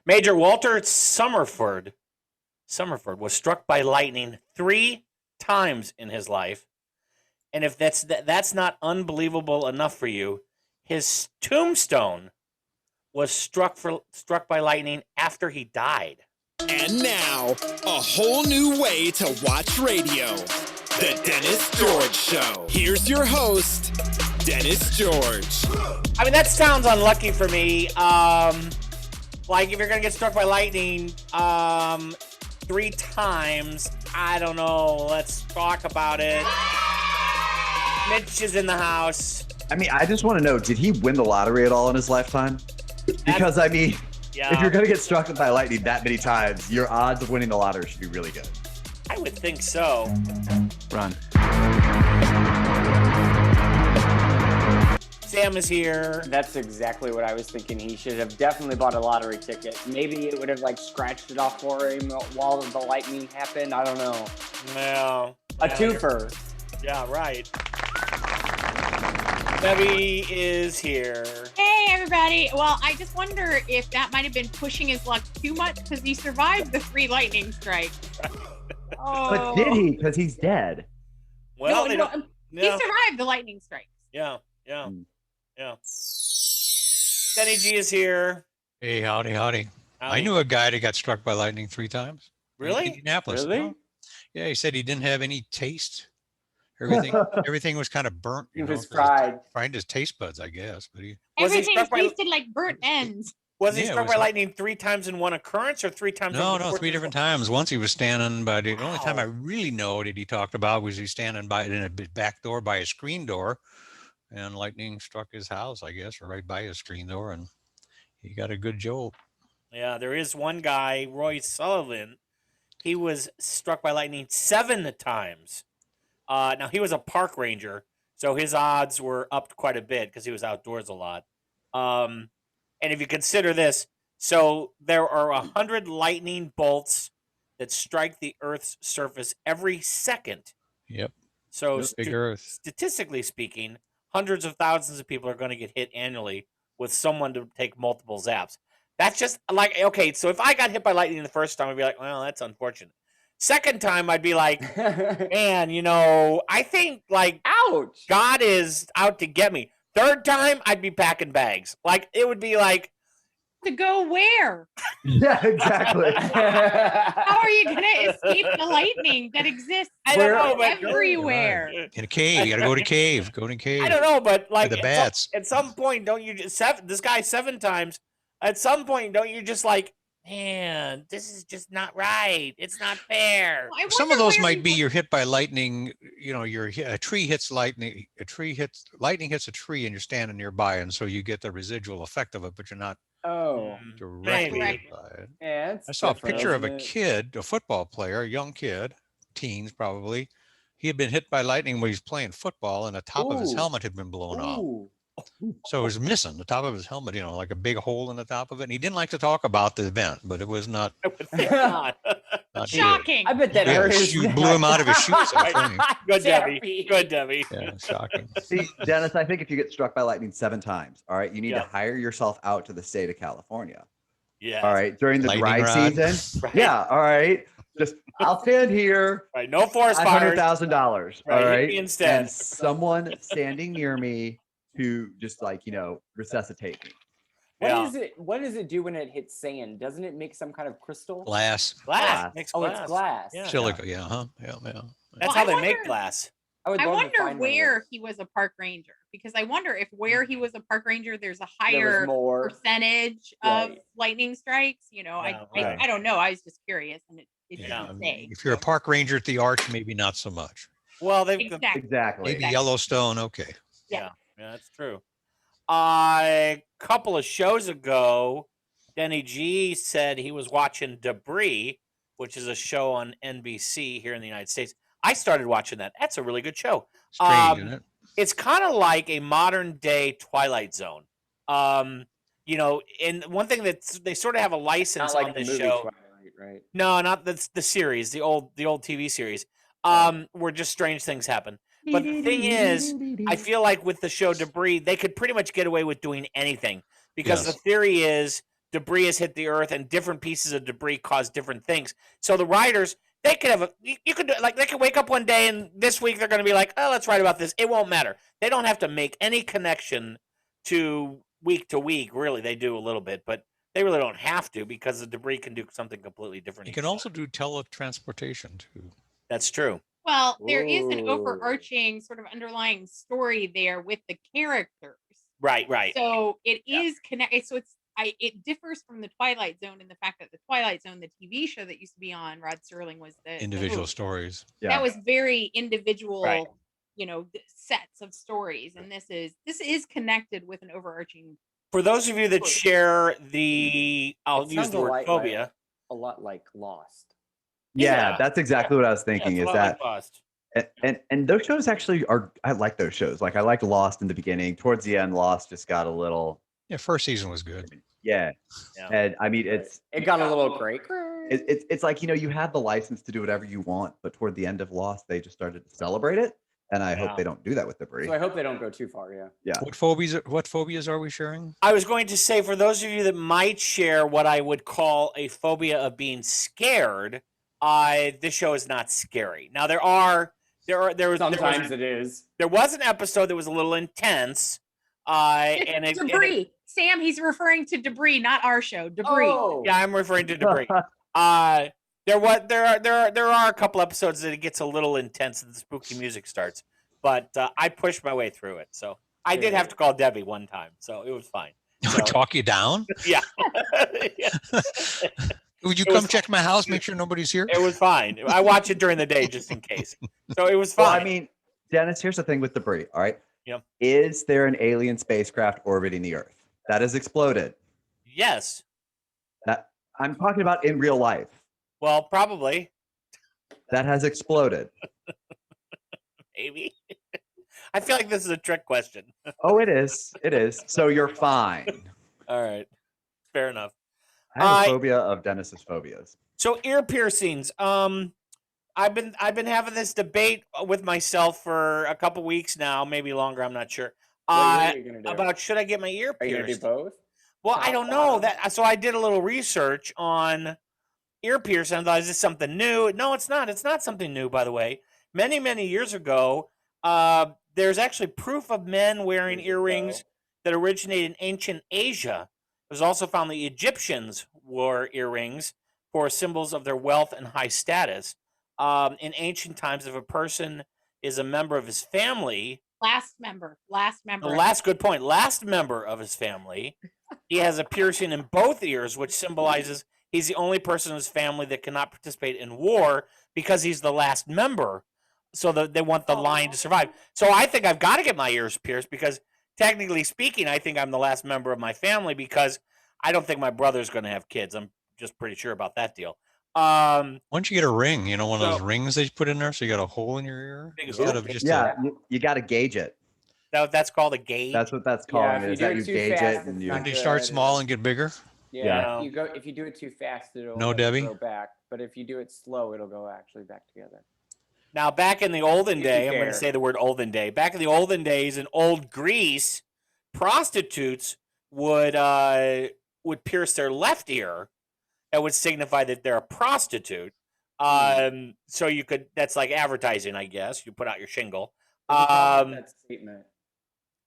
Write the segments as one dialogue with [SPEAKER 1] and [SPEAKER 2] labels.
[SPEAKER 1] Major Walter Summerford was struck by lightning 3 times in his life. And if that's not unbelievable enough for you, his tombstone was struck by lightning after he died.
[SPEAKER 2] And now, a whole new way to watch radio. The Dennis George Show. Here's your host, Dennis George.
[SPEAKER 1] I mean, that sounds unlucky for me. Like, if you're going to get struck by lightning 3 times, I don't know. Let's talk about it. Mitch is in the house.
[SPEAKER 3] I mean, I just want to know, did he win the lottery at all in his lifetime? Because, I mean, if you're going to get struck by lightning that many times, your odds of winning the lottery should be really good.
[SPEAKER 1] I would think so.
[SPEAKER 3] Run.
[SPEAKER 1] Sam is here.
[SPEAKER 4] That's exactly what I was thinking. He should have definitely bought a lottery ticket. Maybe it would have like scratched it off for him while the lightning happened. I don't know.
[SPEAKER 1] No.
[SPEAKER 4] A twofer.
[SPEAKER 1] Yeah, right. Debbie is here.
[SPEAKER 5] Hey, everybody. Well, I just wonder if that might have been pushing his luck too much because he survived the 3 lightning strikes. Oh.
[SPEAKER 3] But did he? Because he's dead.
[SPEAKER 1] Well,
[SPEAKER 5] he survived the lightning strikes.
[SPEAKER 1] Yeah. Denny G is here.
[SPEAKER 6] Hey, howdy. I knew a guy that got struck by lightning 3 times.
[SPEAKER 1] Really?
[SPEAKER 6] In Indianapolis.
[SPEAKER 4] Really?
[SPEAKER 6] No? Yeah, he said he didn't have any taste. Everything was kind of burnt.
[SPEAKER 4] He was fried.
[SPEAKER 6] Fried his taste buds, I guess. But
[SPEAKER 5] Everything tasted like burnt ends.
[SPEAKER 1] Was he struck by lightning 3 times in one occurrence or 3 times?
[SPEAKER 6] No, 3 different times. Once he was standing by the only time I really know that he talked about was he standing by in a back door by a screen door, and lightning struck his house, I guess, or right by his screen door, and he got a good jolt.
[SPEAKER 1] Yeah, there is one guy, Roy Sullivan. He was struck by lightning 7 times. Now, he was a park ranger, so his odds were upped quite a bit because he was outdoors a lot. And if you consider this, so there are 100 lightning bolts that strike the Earth's surface every second.
[SPEAKER 6] Yep.
[SPEAKER 1] So
[SPEAKER 6] big Earth.
[SPEAKER 1] Statistically speaking, hundreds of thousands of people are going to get hit annually with someone to take multiple zaps. That's just like, okay, so if I got hit by lightning the first time, I'd be like, well, that's unfortunate. Second time, I'd be like, man, I think, like,
[SPEAKER 4] ouch,
[SPEAKER 1] God is out to get me. Third time, I'd be packing bags. Like, it would be like...
[SPEAKER 5] To go where?
[SPEAKER 3] Yeah, exactly.
[SPEAKER 5] How are you going to escape the lightning that exists everywhere?
[SPEAKER 6] In a cave. You got to go to cave. Go to cave.
[SPEAKER 1] I don't know, but, like,
[SPEAKER 6] the bats.
[SPEAKER 1] At some point, don't you just... This guy 7 times. At some point, don't you just, like... Man, this is just not right. It's not fair.
[SPEAKER 5] Well,
[SPEAKER 6] some of those might be you're hit by lightning. A tree hits lightning. Lightning hits a tree, and you're standing nearby, and so you get the residual effect of it, but you're not directly hit by it.
[SPEAKER 4] Yeah,
[SPEAKER 6] I saw a picture of a kid, a football player, a young kid, teens probably. He had been hit by lightning when he was playing football, and the top of his helmet had been blown off. So it was missing the top of his helmet, like a big hole in the top of it. And he didn't like to talk about the event, but it was not,
[SPEAKER 1] not
[SPEAKER 5] shocking.
[SPEAKER 4] I bet that hurt.
[SPEAKER 6] Blew him out of his shoes.
[SPEAKER 1] Good, Debbie. Good, Debbie.
[SPEAKER 6] Yeah, shocking.
[SPEAKER 3] See, Dennis, I think if you get struck by lightning 7 times, all right, you need to hire yourself out to the state of California.
[SPEAKER 1] Yeah.
[SPEAKER 3] All right, during the
[SPEAKER 6] lightning
[SPEAKER 3] dry season. Right. Yeah. All right. Just I'll stand here.
[SPEAKER 1] Right. No forest fires.
[SPEAKER 3] $100,000.
[SPEAKER 1] Right.
[SPEAKER 3] All right.
[SPEAKER 1] Instead.
[SPEAKER 3] And someone standing near me to just resuscitate me.
[SPEAKER 4] What does it do when it hits sand? Doesn't it make some kind of crystal?
[SPEAKER 1] Glass.
[SPEAKER 4] Makes glass. It's glass.
[SPEAKER 1] Yeah.
[SPEAKER 6] Silica, yeah.
[SPEAKER 1] That's how they make glass.
[SPEAKER 5] I wonder where he was a park ranger, because I wonder if where he was a park ranger, there's a higher percentage of lightning strikes. I don't know. I was just curious, and it didn't say.
[SPEAKER 6] If you're a park ranger at the Arch, maybe not so much.
[SPEAKER 1] Well,
[SPEAKER 3] exactly.
[SPEAKER 6] Maybe Yellowstone, okay.
[SPEAKER 1] Yeah, that's true. A couple of shows ago, Denny G said he was watching Debris, which is a show on NBC here in the United States. I started watching that. That's a really good show.
[SPEAKER 6] Strange, isn't it?
[SPEAKER 1] It's kind of like a modern day Twilight Zone. And one thing that they sort of have a license on this show.
[SPEAKER 4] Twilight, right?
[SPEAKER 1] No, not the series, the old TV series. Where just strange things happen. But the thing is, I feel like with the show Debris, they could pretty much get away with doing anything because the theory is debris has hit the earth, and different pieces of debris cause different things. So the writers, they could have you could do like they could wake up one day and this week they're going to be like, oh, let's write about this. It won't matter. They don't have to make any connection to week, really. They do a little bit, but they really don't have to, because the debris can do something completely different.
[SPEAKER 6] You can also do teletransportation too.
[SPEAKER 1] That's true.
[SPEAKER 5] Well, there is an overarching sort of underlying story there with the characters.
[SPEAKER 1] Right.
[SPEAKER 5] So it is connected. So it differs from the Twilight Zone in the fact that the Twilight Zone, the TV show that used to be on Rod Serling, was the
[SPEAKER 6] individual stories.
[SPEAKER 3] Yeah.
[SPEAKER 5] That was very individual,
[SPEAKER 1] Right.
[SPEAKER 5] sets of stories, and this is connected with an overarching.
[SPEAKER 1] For those of you that share the, I'll use the word phobia.
[SPEAKER 4] A lot like Lost.
[SPEAKER 3] Yeah, that's exactly what I was thinking.
[SPEAKER 1] Yeah,
[SPEAKER 3] is that
[SPEAKER 1] like Lost.
[SPEAKER 3] and those shows actually are. I like those shows. Like I liked Lost in the beginning. Towards the end, Lost just got a little.
[SPEAKER 6] Yeah, first season was good.
[SPEAKER 3] Yeah. And I mean, it
[SPEAKER 4] got a little great.
[SPEAKER 3] It's like, you had the license to do whatever you want, but toward the end of Lost, they just started to celebrate it. And I hope they don't do that with Debris.
[SPEAKER 4] So I hope they don't go too far.
[SPEAKER 3] Yeah.
[SPEAKER 6] What phobias are we sharing?
[SPEAKER 1] I was going to say, for those of you that might share what I would call a phobia of being scared, this show is not scary. Now there was an episode that was a little intense. And
[SPEAKER 5] Debris. Sam, he's referring to Debris, not our show. Debris.
[SPEAKER 4] Oh.
[SPEAKER 1] Yeah, I'm referring to Debris. There are a couple episodes that it gets a little intense and the spooky music starts, but I pushed my way through it. So I did have to call Debbie one time, so it was fine. So,
[SPEAKER 6] talk you down?
[SPEAKER 1] Yeah.
[SPEAKER 6] Would you come check my house, make sure nobody's here?
[SPEAKER 1] It was fine. I watch it during the day just in case. So it was fine.
[SPEAKER 3] Well, I mean, Dennis, here's the thing with Debris. All right.
[SPEAKER 1] Yep.
[SPEAKER 3] Is there an alien spacecraft orbiting the Earth that has exploded?
[SPEAKER 1] Yes.
[SPEAKER 3] That I'm talking about in real life.
[SPEAKER 1] Well, probably.
[SPEAKER 3] That has exploded.
[SPEAKER 1] Maybe. I feel like this is a trick question.
[SPEAKER 3] Oh, it is. It is. So you're fine.
[SPEAKER 1] All right. Fair enough.
[SPEAKER 3] I have a phobia of Dennis's phobias.
[SPEAKER 1] So ear piercings. I've been having this debate with myself for a couple weeks now, maybe longer. I'm not sure. About should I get my ear pierced?
[SPEAKER 4] Are you gonna do both?
[SPEAKER 1] Well, I don't know that. So I did a little research on ear piercing. I thought, is this something new? No, it's not. It's not something new, by the way. Many, many years ago, there's actually proof of men wearing earrings that originated in ancient Asia. It was also found the Egyptians wore earrings for symbols of their wealth and high status. In ancient times, if a person is a member of his family, last member of his family, he has a piercing in both ears, which symbolizes he's the only person in his family that cannot participate in war because he's the last member. So they want the line to survive. So I think I've got to get my ears pierced because, technically speaking, I think I'm the last member of my family because I don't think my brother's going to have kids. I'm just pretty sure about that deal.
[SPEAKER 6] Why don't you get a ring? One of those rings they put in there, so you got a hole in your ear instead of just
[SPEAKER 3] you got to gauge it.
[SPEAKER 1] That's called a gauge.
[SPEAKER 3] That's what that's called. Is that you gauge it and
[SPEAKER 6] you start small and get bigger.
[SPEAKER 4] Yeah. If you do it too fast, it'll go back. But if you do it slow, it'll go actually back together.
[SPEAKER 1] Now, back in the olden day, I'm going to say the word olden day. Back in the olden days, in old Greece, prostitutes would pierce their left ear. That would signify that they're a prostitute. So you could. That's like advertising, I guess. You put out your shingle.
[SPEAKER 4] That statement.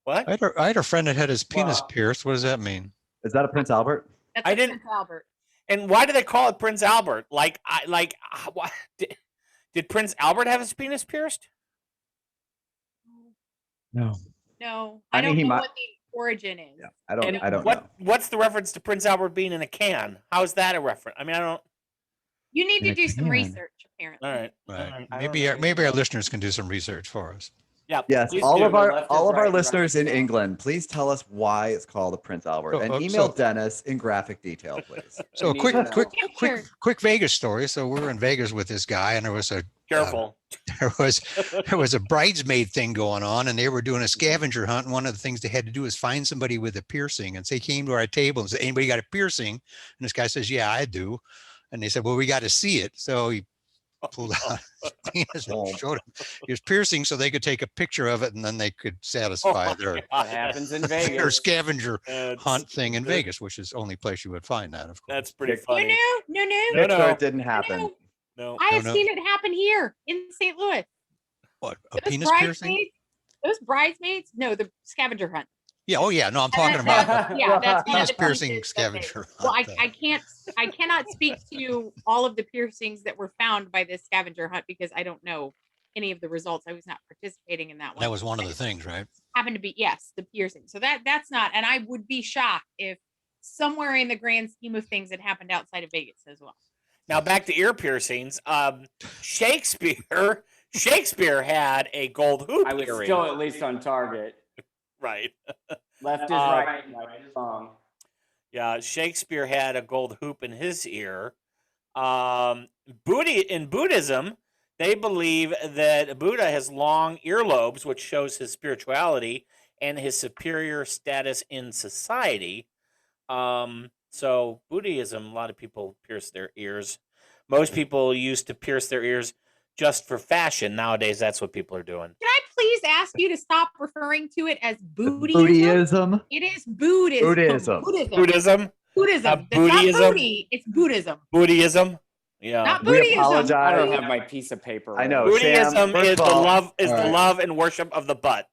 [SPEAKER 1] What?
[SPEAKER 6] I had a friend that had his penis pierced. What does that mean?
[SPEAKER 3] Is that a Prince Albert?
[SPEAKER 5] That's Prince Albert.
[SPEAKER 1] And why do they call it Prince Albert? What? Did Prince Albert have his penis pierced?
[SPEAKER 3] No.
[SPEAKER 5] I don't know what the origin is.
[SPEAKER 3] Yeah, I don't know.
[SPEAKER 1] What's the reference to Prince Albert being in a can? How is that a reference? I mean, I don't.
[SPEAKER 5] You need to do some research, apparently.
[SPEAKER 1] All
[SPEAKER 6] right. Maybe our listeners can do some research for us.
[SPEAKER 1] Yeah.
[SPEAKER 3] Yes. All of our listeners in England, please tell us why it's called the Prince Albert, and email Dennis in graphic detail, please.
[SPEAKER 6] So quick Vegas story. So we were in Vegas with this guy, and there was a there was a bridesmaid thing going on, and they were doing a scavenger hunt. And one of the things they had to do is find somebody with a piercing. And so he came to our table and said, "Anybody got a piercing?" And this guy says, "Yeah, I do." And they said, "Well, we got to see it." So he pulled out his penis and showed him his piercing so they could take a picture of it and then they could satisfy their
[SPEAKER 4] What happens in Vegas?
[SPEAKER 6] Their scavenger hunt thing in Vegas, which is the only place you would find that, of course.
[SPEAKER 1] That's pretty funny.
[SPEAKER 5] No.
[SPEAKER 3] It didn't happen.
[SPEAKER 1] No.
[SPEAKER 5] I have seen it happen here in St. Louis.
[SPEAKER 6] What, a penis piercing?
[SPEAKER 5] Those bridesmaids? No, the scavenger hunt.
[SPEAKER 6] Yeah. Oh, yeah. No, I'm talking about
[SPEAKER 5] that's
[SPEAKER 6] penis piercing scavenger hunt.
[SPEAKER 5] Well, I cannot speak to all of the piercings that were found by this scavenger hunt because I don't know any of the results. I was not participating in that one.
[SPEAKER 6] That was one of the things, right?
[SPEAKER 5] Happened to be, yes, the piercing. So that's not, and I would be shocked if somewhere in the grand scheme of things it happened outside of Vegas as well.
[SPEAKER 1] Now back to ear piercings. Shakespeare had a gold hoop.
[SPEAKER 4] I was still at least on target.
[SPEAKER 1] Right.
[SPEAKER 4] Left is right, right is wrong.
[SPEAKER 1] Yeah, Shakespeare had a gold hoop in his ear. In Buddhism, they believe that Buddha has long earlobes, which shows his spirituality and his superior status in society. So Buddhism, a lot of people pierce their ears. Most people used to pierce their ears just for fashion. Nowadays, that's what people are doing.
[SPEAKER 5] Can I please ask you to stop referring to it as Buddhism? It is Buddhism.
[SPEAKER 1] Buddhism.
[SPEAKER 5] It's not booty, it's Buddhism.
[SPEAKER 1] Buddhism. Yeah.
[SPEAKER 5] Not Buddhism.
[SPEAKER 3] We apologize.
[SPEAKER 4] I don't have my piece of paper.
[SPEAKER 3] I know.
[SPEAKER 1] Buddhism
[SPEAKER 3] Sam,
[SPEAKER 1] is the love and worship of the butt.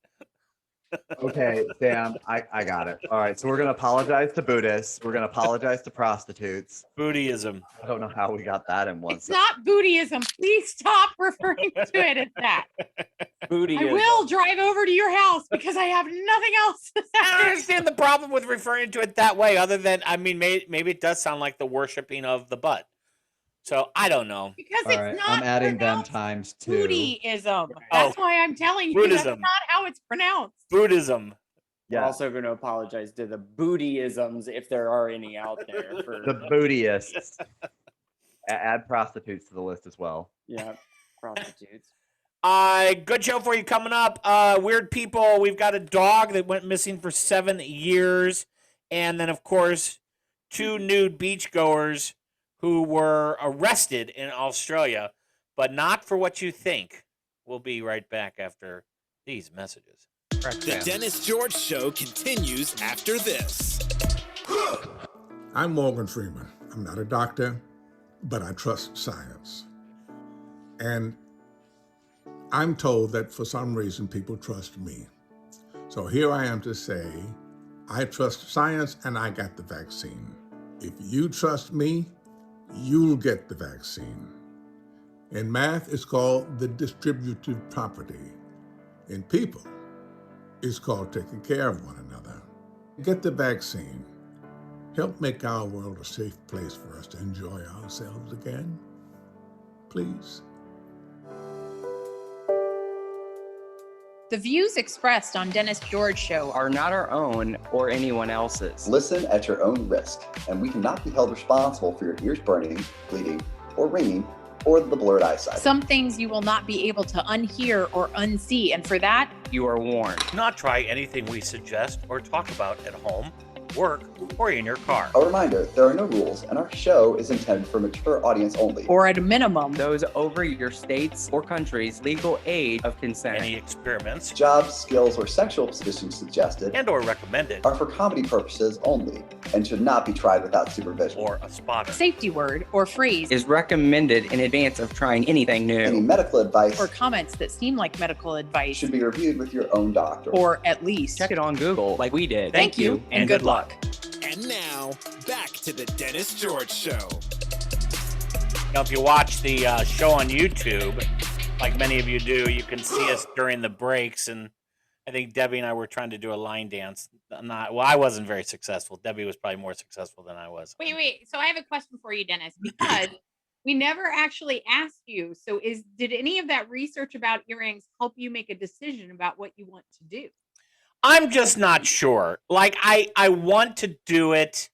[SPEAKER 3] Okay, Sam, I got it. All right, so we're going to apologize to Buddhists. We're going to apologize to prostitutes.
[SPEAKER 1] Buddhism.
[SPEAKER 3] I don't know how we got that in one.
[SPEAKER 5] It's not Buddhism. Please stop referring to it as that.
[SPEAKER 4] Buddhism.
[SPEAKER 5] I will drive over to your house because I have nothing else to say.
[SPEAKER 1] I don't understand the problem with referring to it that way, other than, I mean, maybe it does sound like the worshiping of the butt. So I don't know.
[SPEAKER 5] Because
[SPEAKER 3] All right,
[SPEAKER 5] it's not
[SPEAKER 3] I'm adding them
[SPEAKER 5] pronounced
[SPEAKER 3] ×2.
[SPEAKER 5] Buddhism. That's why I'm telling you
[SPEAKER 1] Buddhism.
[SPEAKER 5] that's not how it's pronounced.
[SPEAKER 1] Buddhism.
[SPEAKER 4] We're also going to apologize to the Buddhisms if there are any out there. For
[SPEAKER 3] The Buddhists. Add prostitutes to the list as well.
[SPEAKER 4] Yeah, prostitutes.
[SPEAKER 1] Good show for you coming up. Weird people. We've got a dog that went missing for 7 years. And then, of course, 2 nude beachgoers who were arrested in Australia, but not for what you think. We'll be right back after these messages.
[SPEAKER 2] The Dennis George Show continues after this.
[SPEAKER 7] I'm Morgan Freeman. I'm not a doctor, but I trust science. And I'm told that for some reason people trust me. So here I am to say, I trust science and I got the vaccine. If you trust me, you'll get the vaccine. In math, it's called the distributive property. In people, it's called taking care of one another. Get the vaccine. Help make our world a safe place for us to enjoy ourselves again. Please.
[SPEAKER 8] The views expressed on Dennis George Show
[SPEAKER 4] are not our own or anyone else's.
[SPEAKER 9] Listen at your own risk, and we cannot be held responsible for your ears burning, bleeding, or ringing, or the blurred eyesight.
[SPEAKER 8] Some things you will not be able to unhear or unsee, and for that,
[SPEAKER 4] you are warned.
[SPEAKER 1] Do not try anything we suggest or talk about at home, work, or in your car.
[SPEAKER 9] A reminder, there are no rules, and our show is intended for a mature audience only.
[SPEAKER 8] Or at a minimum,
[SPEAKER 4] those over your state's or country's legal age of consent.
[SPEAKER 1] Any experiments,
[SPEAKER 9] jobs, skills, or sexual positions suggested
[SPEAKER 1] and or recommended
[SPEAKER 9] are for comedy purposes only and should not be tried without supervision.
[SPEAKER 1] Or a spotter.
[SPEAKER 8] Safety word or phrase
[SPEAKER 4] is recommended in advance of trying anything new.
[SPEAKER 9] Any medical advice
[SPEAKER 8] or comments that seem like medical advice
[SPEAKER 9] should be reviewed with your own doctor.
[SPEAKER 8] Or at least
[SPEAKER 4] check it on Google like we did.
[SPEAKER 8] Thank you and good luck.
[SPEAKER 2] And now, back to the Dennis George Show.
[SPEAKER 1] Now, if you watch the show on YouTube, like many of you do, you can see us during the breaks. And I think Debbie and I were trying to do a line dance. I wasn't very successful. Debbie was probably more successful than I was.
[SPEAKER 5] Wait. So I have a question for you, Dennis, because we never actually asked you. So did any of that research about earrings help you make a decision about what you want to do?
[SPEAKER 1] I'm just not sure. Like I want to do it.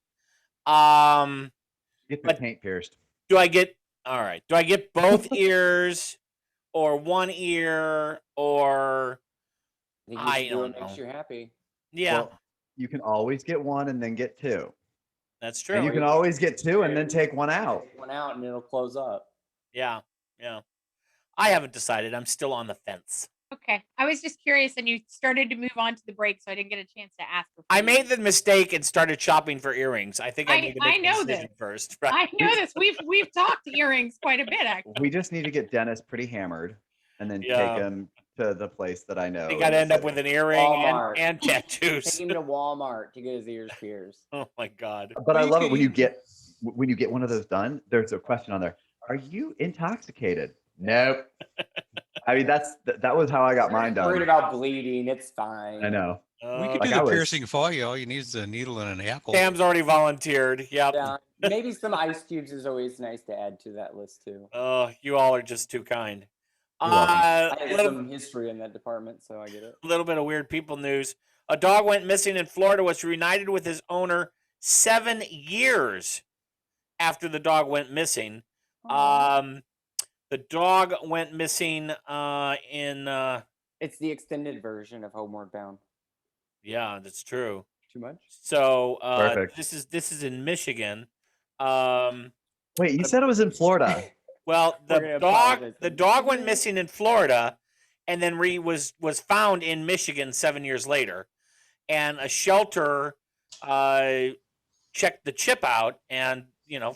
[SPEAKER 3] Get the paint pierced.
[SPEAKER 1] Do I get both ears or one ear or I don't know.
[SPEAKER 4] Makes you happy.
[SPEAKER 1] Yeah.
[SPEAKER 3] Well, you can always get one and then get 2.
[SPEAKER 1] That's true.
[SPEAKER 3] And you can always get 2 and then take one out.
[SPEAKER 4] Take one out and it'll close up.
[SPEAKER 1] Yeah. Yeah. I haven't decided. I'm still on the fence.
[SPEAKER 5] Okay. I was just curious, and you started to move on to the break, so I didn't get a chance to ask.
[SPEAKER 1] I made the mistake and started shopping for earrings. I think I need to make the decision first. Right?
[SPEAKER 5] I know this. We've talked earrings quite a bit, actually.
[SPEAKER 3] We just need to get Dennis pretty hammered and then take him to the place that I know.
[SPEAKER 1] I think I'd end up with an earring and tattoos.
[SPEAKER 4] Take him to Walmart to get his ears pierced.
[SPEAKER 1] Oh my God.
[SPEAKER 3] But I love it when you get one of those done, there's a question on there. Are you intoxicated? Nope. I mean, that was how I got mine done.
[SPEAKER 4] Worried about bleeding. It's fine.
[SPEAKER 3] I know.
[SPEAKER 6] We could do the piercing for you. All you need is a needle and an apple.
[SPEAKER 1] Sam's already volunteered. Yep.
[SPEAKER 4] Yeah. Maybe some ice cubes is always nice to add to that list too.
[SPEAKER 1] Oh, you all are just too kind.
[SPEAKER 4] I have some history in that department, so I get it.
[SPEAKER 1] A little bit of weird people news. A dog went missing in Florida, was reunited with his owner 7 years after the dog went missing. The dog went missing in...
[SPEAKER 4] It's the extended version of Homeward Bound.
[SPEAKER 1] Yeah, that's true.
[SPEAKER 4] Too much?
[SPEAKER 1] So this is in Michigan.
[SPEAKER 3] Wait, you said it was in Florida.
[SPEAKER 1] Well, the dog went missing in Florida, and then was found in Michigan 7 years later, and a shelter checked the chip out and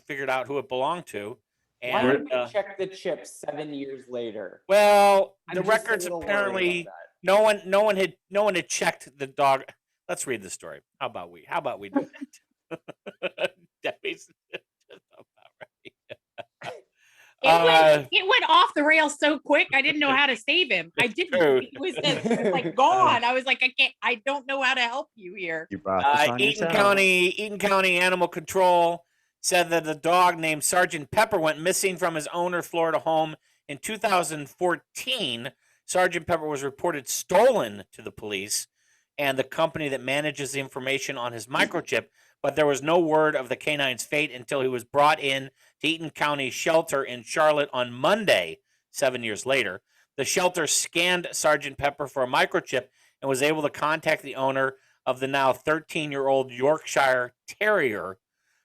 [SPEAKER 1] figured out who it belonged to. And,
[SPEAKER 4] why did we check the chip 7 years later?
[SPEAKER 1] Well, the records apparently no one had checked the dog. Let's read the story. How about we do that? Debbie's just about right.
[SPEAKER 5] It went off the rails so quick. I didn't know how to save him. I didn't. It was like gone. I was like, I don't know how to help you here.
[SPEAKER 3] You brought this on
[SPEAKER 1] Eaton County Animal Control said that the dog named Sergeant Pepper went missing from his owner Florida home in 2014. Sergeant Pepper was reported stolen to the police and the company that manages the information on his microchip, but there was no word of the canine's fate until he was brought in to Eaton County Shelter in Charlotte on Monday, 7 years later. The shelter scanned Sergeant Pepper for a microchip and was able to contact the owner of the now 13-year-old Yorkshire Terrier.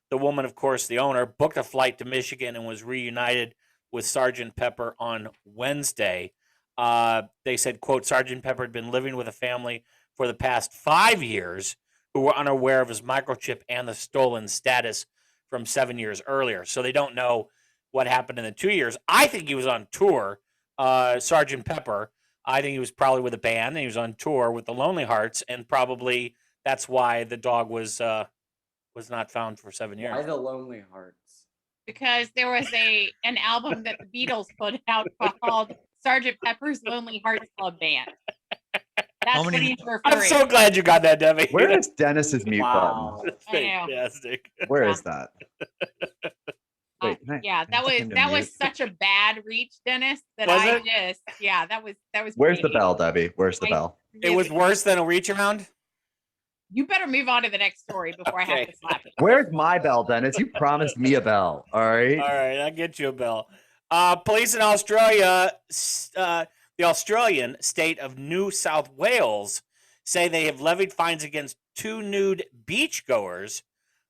[SPEAKER 1] The woman, of course, the owner, booked a flight to Michigan and was reunited with Sergeant Pepper on Wednesday. They said, quote, Sergeant Pepper had been living with a family for the past 5 years who were unaware of his microchip and the stolen status from 7 years earlier. So they don't know what happened in the 2 years. I think he was on tour, Sergeant Pepper. I think he was probably with a band, and he was on tour with the Lonely Hearts, and probably that's why the dog was not found for 7 years.
[SPEAKER 4] Why the Lonely Hearts?
[SPEAKER 5] Because there was an album that the Beatles put out called Sergeant Pepper's Lonely Hearts Club Band. That's what he's referring.
[SPEAKER 1] I'm so glad you got that, Debbie.
[SPEAKER 3] Where is Dennis's mute button?
[SPEAKER 1] That's fantastic.
[SPEAKER 3] Where is that? Wait,
[SPEAKER 5] that was such a bad reach, Dennis, that that was
[SPEAKER 3] Where's the bell, Debbie? Where's the bell?
[SPEAKER 1] It was worse than a reach around?
[SPEAKER 5] You better move on to the next story before I have to slap you.
[SPEAKER 3] Where's my bell, Dennis? You promised me a bell. All right.
[SPEAKER 1] All right, I'll get you a bell. Police in Australia, the Australian state of New South Wales, say they have levied fines against 2 nude beachgoers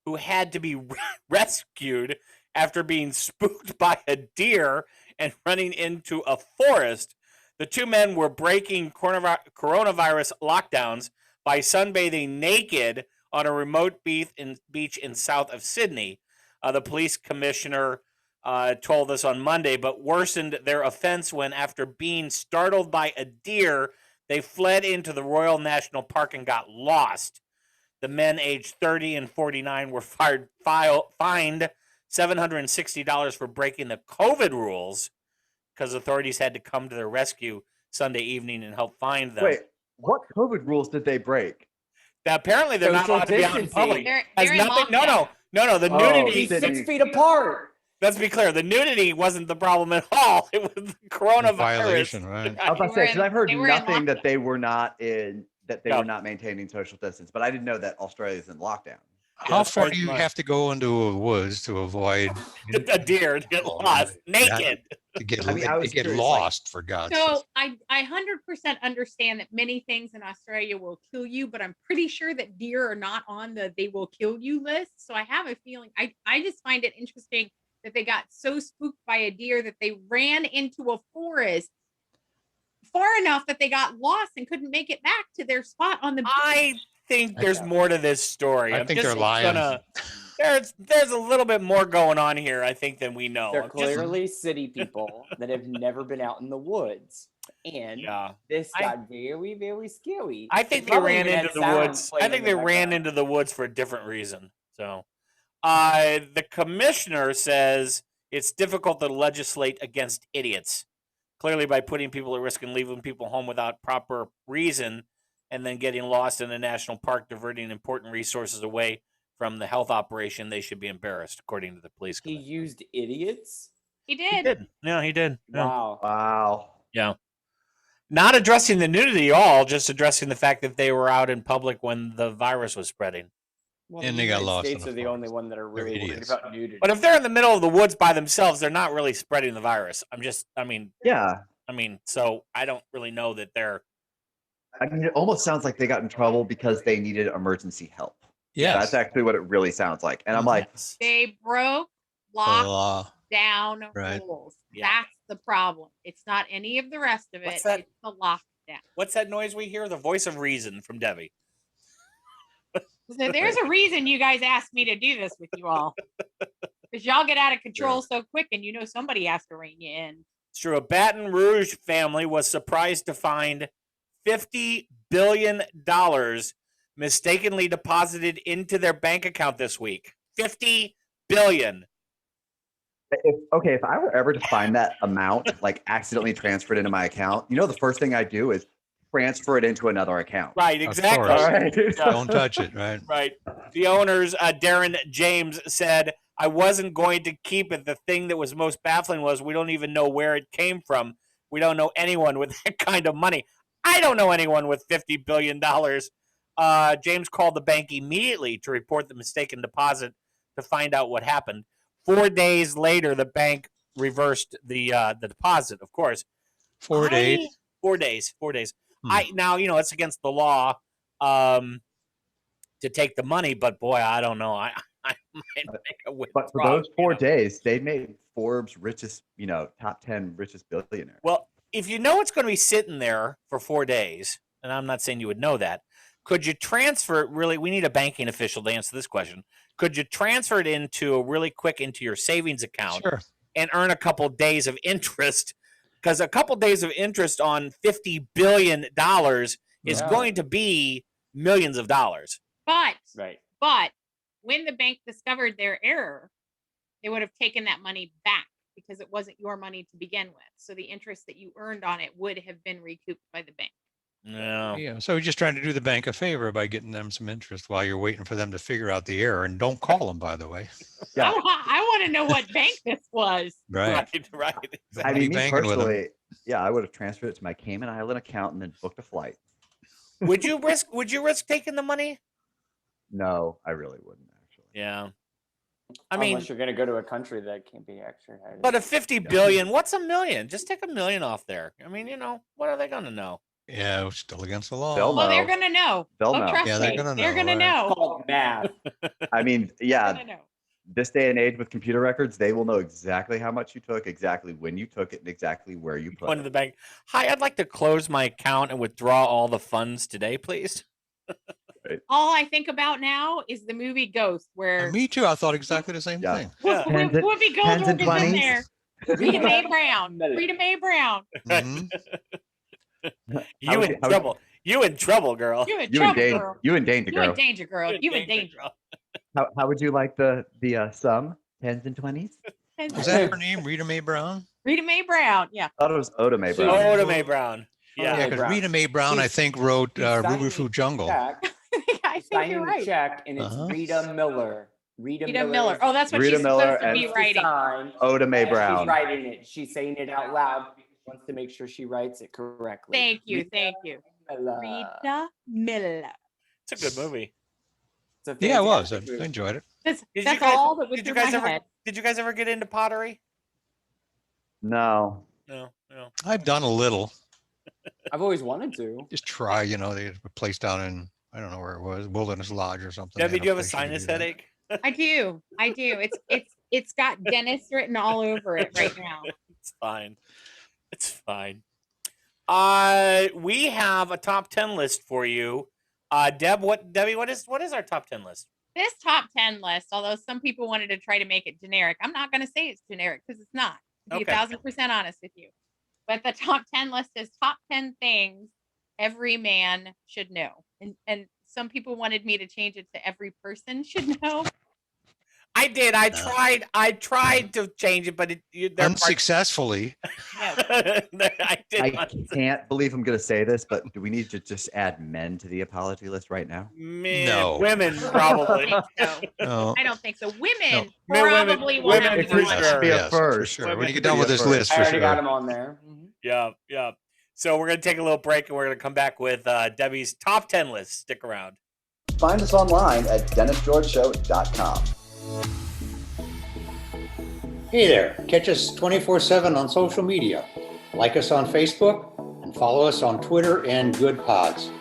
[SPEAKER 1] who had to be rescued after being spooked by a deer and running into a forest. The 2 men were breaking coronavirus lockdowns by sunbathing naked on a remote beach in south of Sydney. The police commissioner told us on Monday, but worsened their offense when, after being startled by a deer, they fled into the Royal National Park and got lost. The men aged 30 and 49 were fined $760 for breaking the COVID rules because authorities had to come to their rescue Sunday evening and help find them.
[SPEAKER 3] Wait, what COVID rules did they break?
[SPEAKER 1] Apparently, they're not allowed to be out in public.
[SPEAKER 5] They're
[SPEAKER 1] No. The nudity
[SPEAKER 4] 6 feet apart.
[SPEAKER 1] Let's be clear. The nudity wasn't the problem at all. It was the coronavirus.
[SPEAKER 6] Violation, right?
[SPEAKER 3] I was about to say, because I've heard nothing that they were not were not maintaining social distance, but I didn't know that Australia's in lockdown.
[SPEAKER 6] How far do you have to go into the woods to avoid
[SPEAKER 1] a deer to get lost naked?
[SPEAKER 6] To get lost, for God's sake.
[SPEAKER 5] So I 100% understand that many things in Australia will kill you, but I'm pretty sure that deer are not on the they will kill you list. So I have a feeling I just find it interesting that they got so spooked by a deer that they ran into a forest far enough that they got lost and couldn't make it back to their spot on the beach.
[SPEAKER 1] I think there's more to this story.
[SPEAKER 6] I think they're lying.
[SPEAKER 1] There's a little bit more going on here, I think, than we know.
[SPEAKER 4] They're clearly city people that have never been out in the woods. And this got very, very scary.
[SPEAKER 1] I think they ran into the woods. I think they ran into the woods for a different reason. So, the commissioner says it's difficult to legislate against idiots. Clearly, by putting people at risk and leaving people home without proper reason, and then getting lost in a national park, diverting important resources away from the health operation, they should be embarrassed, according to the police commissioner.
[SPEAKER 4] He used idiots?
[SPEAKER 5] He did.
[SPEAKER 1] Yeah, he did.
[SPEAKER 4] Wow.
[SPEAKER 1] Yeah. Not addressing the nudity at all, just addressing the fact that they were out in public when the virus was spreading.
[SPEAKER 4] Well,
[SPEAKER 6] and they got lost.
[SPEAKER 4] The States are the only one that are really worried about nudity.
[SPEAKER 1] But if they're in the middle of the woods by themselves, they're not really spreading the virus. So I don't really know that they're.
[SPEAKER 3] I mean, it almost sounds like they got in trouble because they needed emergency help.
[SPEAKER 6] Yeah,
[SPEAKER 3] that's actually what it really sounds like. And I'm like,
[SPEAKER 5] they broke lockdown rules. Yeah. That's the problem. It's not any of the rest of it. It's the lockdown.
[SPEAKER 1] What's that noise we hear? The voice of reason from Debbie.
[SPEAKER 5] So there's a reason you guys asked me to do this with you all. Because y'all get out of control so quick, and somebody has to rein you in.
[SPEAKER 1] It's true. A Baton Rouge family was surprised to find $50 billion mistakenly deposited into their bank account this week. $50 billion.
[SPEAKER 3] If I were ever to find that amount, like accidentally transferred into my account, the first thing I do is transfer it into another account.
[SPEAKER 1] Right, exactly.
[SPEAKER 3] All right.
[SPEAKER 6] Don't touch it, right?
[SPEAKER 1] Right. The owners, Darren James, said, I wasn't going to keep it. The thing that was most baffling was we don't even know where it came from. We don't know anyone with that kind of money. I don't know anyone with $50 billion. James called the bank immediately to report the mistaken deposit to find out what happened. 4 days later, the bank reversed the deposit, of course.
[SPEAKER 6] 4 days?
[SPEAKER 1] 4 days. 4 days. Now, it's against the law to take the money, but boy, I don't know. I might make a withdrawal.
[SPEAKER 3] But for those 4 days, they made Forbes' richest, top 10 richest billionaire.
[SPEAKER 1] Well, if you know it's going to be sitting there for 4 days, and I'm not saying you would know that, could you transfer it really? We need a banking official to answer this question. Could you transfer it into your savings account and earn a couple days of interest? Because a couple days of interest on $50 billion is going to be millions of dollars.
[SPEAKER 5] But when the bank discovered their error, they would have taken that money back because it wasn't your money to begin with. So the interest that you earned on it would have been recouped by the bank.
[SPEAKER 1] No.
[SPEAKER 6] Yeah. So we're just trying to do the bank a favor by getting them some interest while you're waiting for them to figure out the error. And don't call them, by the way.
[SPEAKER 5] Yeah. I want to know what bank this was.
[SPEAKER 6] Right.
[SPEAKER 3] I mean, me personally, I would have transferred it to my Cayman Island account and then booked a flight.
[SPEAKER 1] Would you risk taking the money?
[SPEAKER 3] No, I really wouldn't, actually.
[SPEAKER 1] Yeah.
[SPEAKER 4] Unless you're going to go to a country that can't be extradited.
[SPEAKER 1] But a $50 billion, what's $1 million? Just take $1 million off there. I mean, what are they going to know?
[SPEAKER 6] Yeah, it's still against the law.
[SPEAKER 5] Well, they're going to know.
[SPEAKER 3] They'll know.
[SPEAKER 5] Trust me. They're going to know.
[SPEAKER 4] Called math.
[SPEAKER 3] I mean, this day and age with computer records, they will know exactly how much you took, exactly when you took it, and exactly where you put it.
[SPEAKER 1] To the bank. Hi, I'd like to close my account and withdraw all the funds today, please.
[SPEAKER 5] All I think about now is the movie Ghost, where
[SPEAKER 6] me too. I thought exactly the same thing.
[SPEAKER 5] Whoopi Goldberg is in there. Rita Mae Brown.
[SPEAKER 6] Mm-hmm.
[SPEAKER 1] You in trouble. You in trouble, girl.
[SPEAKER 3] You in danger, girl.
[SPEAKER 5] You in danger.
[SPEAKER 3] How would you like the sum? 10s and 20s?
[SPEAKER 6] Was that her name? Rita Mae Brown?
[SPEAKER 5] Rita Mae Brown, yeah.
[SPEAKER 3] I thought it was Oda Mae Brown.
[SPEAKER 1] Oda Mae Brown.
[SPEAKER 6] Yeah, because Rita Mae Brown, I think, wrote Ruby Fruit Jungle.
[SPEAKER 5] I think you're right.
[SPEAKER 4] Check, and it's Rita Miller.
[SPEAKER 5] Rita Miller. Oh, that's what
[SPEAKER 3] Rita
[SPEAKER 5] she's
[SPEAKER 3] Miller
[SPEAKER 5] supposed to be writing.
[SPEAKER 3] Oda Mae Brown.
[SPEAKER 4] She's writing it. She's saying it out loud. She wants to make sure she writes it correctly.
[SPEAKER 5] Thank you. Rita Miller.
[SPEAKER 1] It's a good movie.
[SPEAKER 6] Yeah, it was. I enjoyed it.
[SPEAKER 5] That's all that was in my head.
[SPEAKER 1] Did you guys ever get into pottery?
[SPEAKER 3] No.
[SPEAKER 6] I've done a little.
[SPEAKER 4] I've always wanted to.
[SPEAKER 6] Just try, they had a place down in, I don't know where it was, Wilderness Lodge or something.
[SPEAKER 1] Debbie, do you have a sinus headache?
[SPEAKER 5] I do. It's It's got Dennis written all over it right now.
[SPEAKER 1] It's fine. It's fine. We have a top 10 list for you. Debbie, what is our top 10 list?
[SPEAKER 5] This top 10 list, although some people wanted to try to make it generic, I'm not going to say it's generic because it's not. To be 1,000% honest with you. But the top 10 list is top 10 things every man should know. And some people wanted me to change it to every person should know.
[SPEAKER 1] I did. I tried to change it, but
[SPEAKER 6] unsuccessfully.
[SPEAKER 3] I can't believe I'm going to say this, but do we need to just add men to the apology list right now?
[SPEAKER 6] No.
[SPEAKER 1] Women probably.
[SPEAKER 6] No.
[SPEAKER 5] I don't think so. Women probably will have
[SPEAKER 3] to be a first.
[SPEAKER 6] For sure. When you get done with this list,
[SPEAKER 4] I already got them on there.
[SPEAKER 1] Yeah. So we're going to take a little break, and we're going to come back with Debbie's top 10 list. Stick around.
[SPEAKER 9] Find us online at DennisGeorgeShow.com.
[SPEAKER 10] Hey there, catch us 24/7 on social media. Like us on Facebook and follow us on Twitter and Good Pods.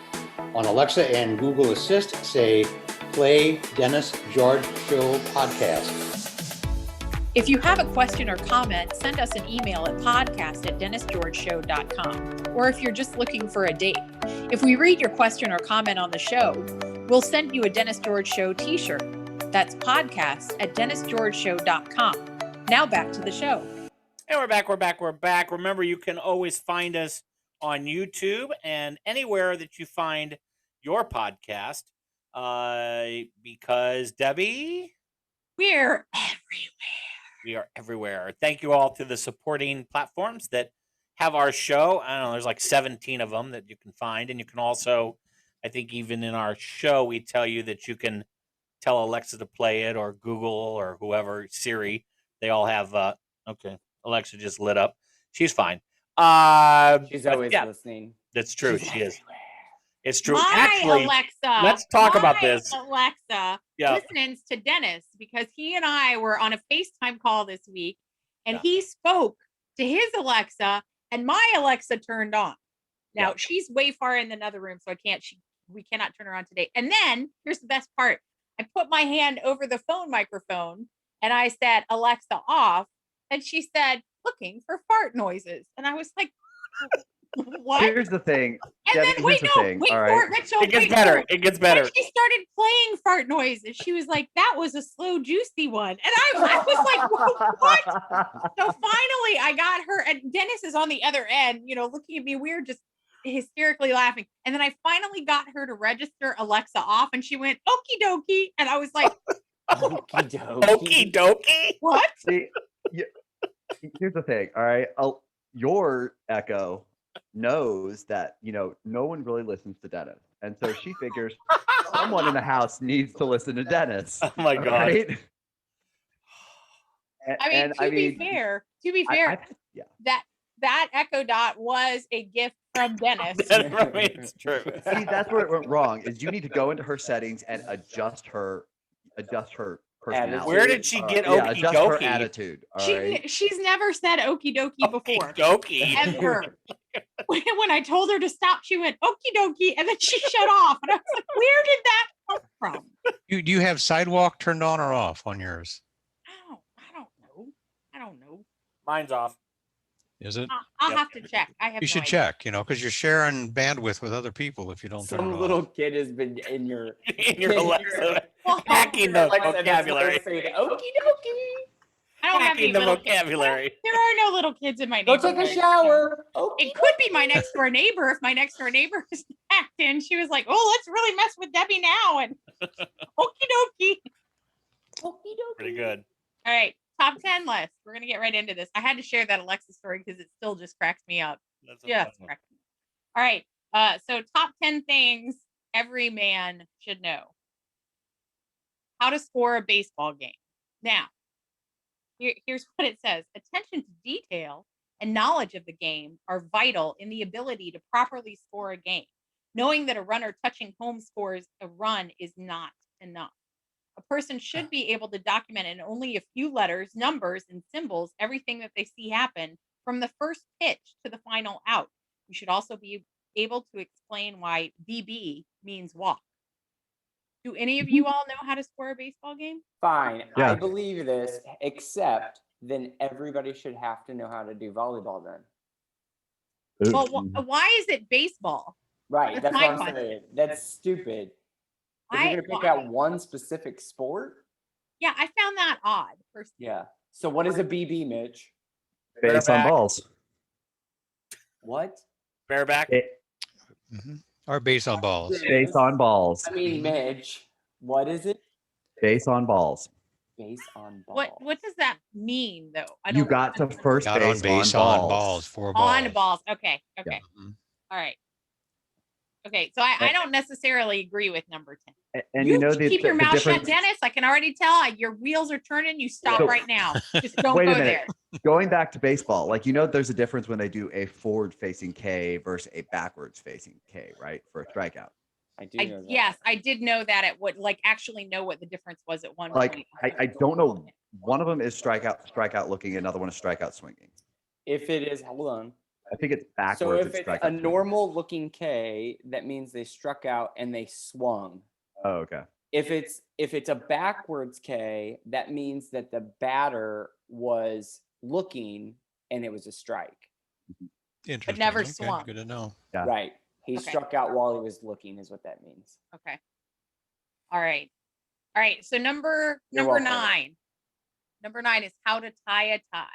[SPEAKER 10] On Alexa and Google Assist, say, play Dennis George Show podcast.
[SPEAKER 8] If you have a question or comment, send us an email at podcast@DennisGeorgeShow.com. Or if you're just looking for a date. If we read your question or comment on the show, we'll send you a Dennis George Show t-shirt. That's podcast@DennisGeorgeShow.com. Now back to the show.
[SPEAKER 1] And we're back. Remember, you can always find us on YouTube and anywhere that you find your podcast. Because, Debbie?
[SPEAKER 5] We're everywhere.
[SPEAKER 1] We are everywhere. Thank you all to the supporting platforms that have our show. I don't know, there's like 17 of them that you can find. And you can also, I think even in our show, we tell you that you can tell Alexa to play it, or Google, or whoever, Siri. They all have, okay, Alexa just lit up. She's fine.
[SPEAKER 4] She's always listening.
[SPEAKER 1] That's true. She is. It's true.
[SPEAKER 5] My
[SPEAKER 1] Actually,
[SPEAKER 5] Alexa.
[SPEAKER 1] Let's talk about this.
[SPEAKER 5] Alexa listens to Dennis because he and I were on a FaceTime call this week, and he spoke to his Alexa, and my Alexa turned on. Now she's way far in another room, so we cannot turn her on today. And then here's the best part. I put my hand over the phone microphone and I said, Alexa, off. And she said, looking for fart noises. And I was like, what?
[SPEAKER 3] Here's the thing.
[SPEAKER 5] And
[SPEAKER 3] Debbie,
[SPEAKER 5] then, wait for it, Mitchell.
[SPEAKER 1] It gets better. It gets better.
[SPEAKER 5] Then she started playing fart noises. She was like, that was a slow, juicy one. And I was like, what? So finally I got her, and Dennis is on the other end, looking at me weird, just hysterically laughing. And then I finally got her to register Alexa off, and she went, okie dokie. And I was like,
[SPEAKER 1] okie dokie?
[SPEAKER 5] What?
[SPEAKER 3] See, here's the thing. All right. Your Echo knows that, no one really listens to Dennis. And so she figures someone in the house needs to listen to Dennis.
[SPEAKER 1] Oh my God.
[SPEAKER 3] Right?
[SPEAKER 5] To be fair, that Echo Dot was a gift from Dennis.
[SPEAKER 1] It's true.
[SPEAKER 3] See, that's where it went wrong. Is you need to go into her settings and adjust her personality.
[SPEAKER 1] Where did she get okie
[SPEAKER 3] adjust
[SPEAKER 1] dokie?
[SPEAKER 3] Her attitude.
[SPEAKER 5] She's never said okie dokie before.
[SPEAKER 1] Dokie.
[SPEAKER 5] Ever. When I told her to stop, she went okie dokie, and then she shut off. And I was like, where did that come from?
[SPEAKER 6] Do you have Sidewalk turned on or off on yours?
[SPEAKER 5] I don't know.
[SPEAKER 1] Mine's off.
[SPEAKER 6] Is it?
[SPEAKER 5] I'll have to check.
[SPEAKER 6] You should check, because you're sharing bandwidth with other people if you don't turn it off.
[SPEAKER 4] Some little kid has been in your
[SPEAKER 1] Alexa, hacking the vocabulary.
[SPEAKER 4] Okie dokie.
[SPEAKER 5] I don't have any
[SPEAKER 1] the vocabulary.
[SPEAKER 5] There are no little kids in my
[SPEAKER 4] Go
[SPEAKER 5] neighborhood.
[SPEAKER 4] take a shower.
[SPEAKER 5] It could be my next door neighbor. If my next door neighbor is hacked in, she was like, "Oh, let's really mess with Debbie now." And okie dokie.
[SPEAKER 1] Pretty good.
[SPEAKER 5] All right, top 10 list. We're gonna get right into this. I had to share that Alexa story because it still just cracks me up. All right. So top 10 things every man should know. How to score a baseball game. Now, here's what it says. Attention to detail and knowledge of the game are vital in the ability to properly score a game. Knowing that a runner touching home scores a run is not enough. A person should be able to document in only a few letters, numbers, and symbols everything that they see happen from the first pitch to the final out. You should also be able to explain why BB means walk. Do any of you all know how to score a baseball game?
[SPEAKER 4] Fine.
[SPEAKER 3] Yeah.
[SPEAKER 4] I believe this, except then everybody should have to know how to do volleyball then.
[SPEAKER 5] Well, why is it baseball?
[SPEAKER 4] Right. That's
[SPEAKER 5] my
[SPEAKER 4] what I'm
[SPEAKER 5] question.
[SPEAKER 4] saying. That's stupid. If you're going to pick out one specific sport?
[SPEAKER 5] Yeah, I found that odd.
[SPEAKER 4] Yeah. So what is a BB, Mitch?
[SPEAKER 3] Base on balls.
[SPEAKER 4] What?
[SPEAKER 1] Bareback.
[SPEAKER 6] Or base on balls.
[SPEAKER 3] Base on balls.
[SPEAKER 4] I mean, Mitch, what is it?
[SPEAKER 3] Base on balls.
[SPEAKER 4] Base on balls.
[SPEAKER 5] What does that mean though?
[SPEAKER 3] You got to first
[SPEAKER 6] Got
[SPEAKER 3] base
[SPEAKER 6] on base
[SPEAKER 3] on balls.
[SPEAKER 6] 4 balls.
[SPEAKER 5] On balls. Okay. Okay.
[SPEAKER 6] Mhm.
[SPEAKER 5] All right. Okay. So I don't necessarily agree with number 10.
[SPEAKER 3] And you know the
[SPEAKER 5] keep your
[SPEAKER 3] the
[SPEAKER 5] mouth shut,
[SPEAKER 3] difference-
[SPEAKER 5] Dennis. I can already tell your wheels are turning. You stop
[SPEAKER 3] So-
[SPEAKER 5] right now. Just don't
[SPEAKER 3] Wait
[SPEAKER 5] go
[SPEAKER 3] a minute.
[SPEAKER 5] there.
[SPEAKER 3] Going back to baseball, like there's a difference when they do a forward-facing K versus a backwards-facing K, right? For a strikeout.
[SPEAKER 4] I do know that.
[SPEAKER 5] Yes, I did know that. It would actually know what the difference was at one
[SPEAKER 3] Like
[SPEAKER 5] point.
[SPEAKER 3] I don't know. One of them is strikeout looking. Another one is strikeout swinging.
[SPEAKER 4] If it is, hold on.
[SPEAKER 3] I think it's backwards.
[SPEAKER 4] So if it's
[SPEAKER 3] strikeout
[SPEAKER 4] a
[SPEAKER 3] swinging.
[SPEAKER 4] normal looking K, that means they struck out and they swung.
[SPEAKER 3] Oh, okay.
[SPEAKER 4] If it's a backwards K, that means that the batter was looking and it was a strike.
[SPEAKER 6] Interesting.
[SPEAKER 5] never
[SPEAKER 6] Okay,
[SPEAKER 5] swung.
[SPEAKER 6] Good to know.
[SPEAKER 3] Yeah.
[SPEAKER 4] Right. He
[SPEAKER 5] Okay.
[SPEAKER 4] struck out while he was looking is what that means.
[SPEAKER 5] Okay. All right. All right. So number
[SPEAKER 4] You're
[SPEAKER 5] number
[SPEAKER 4] welcome.
[SPEAKER 5] 9. Number 9 is how to tie a tie.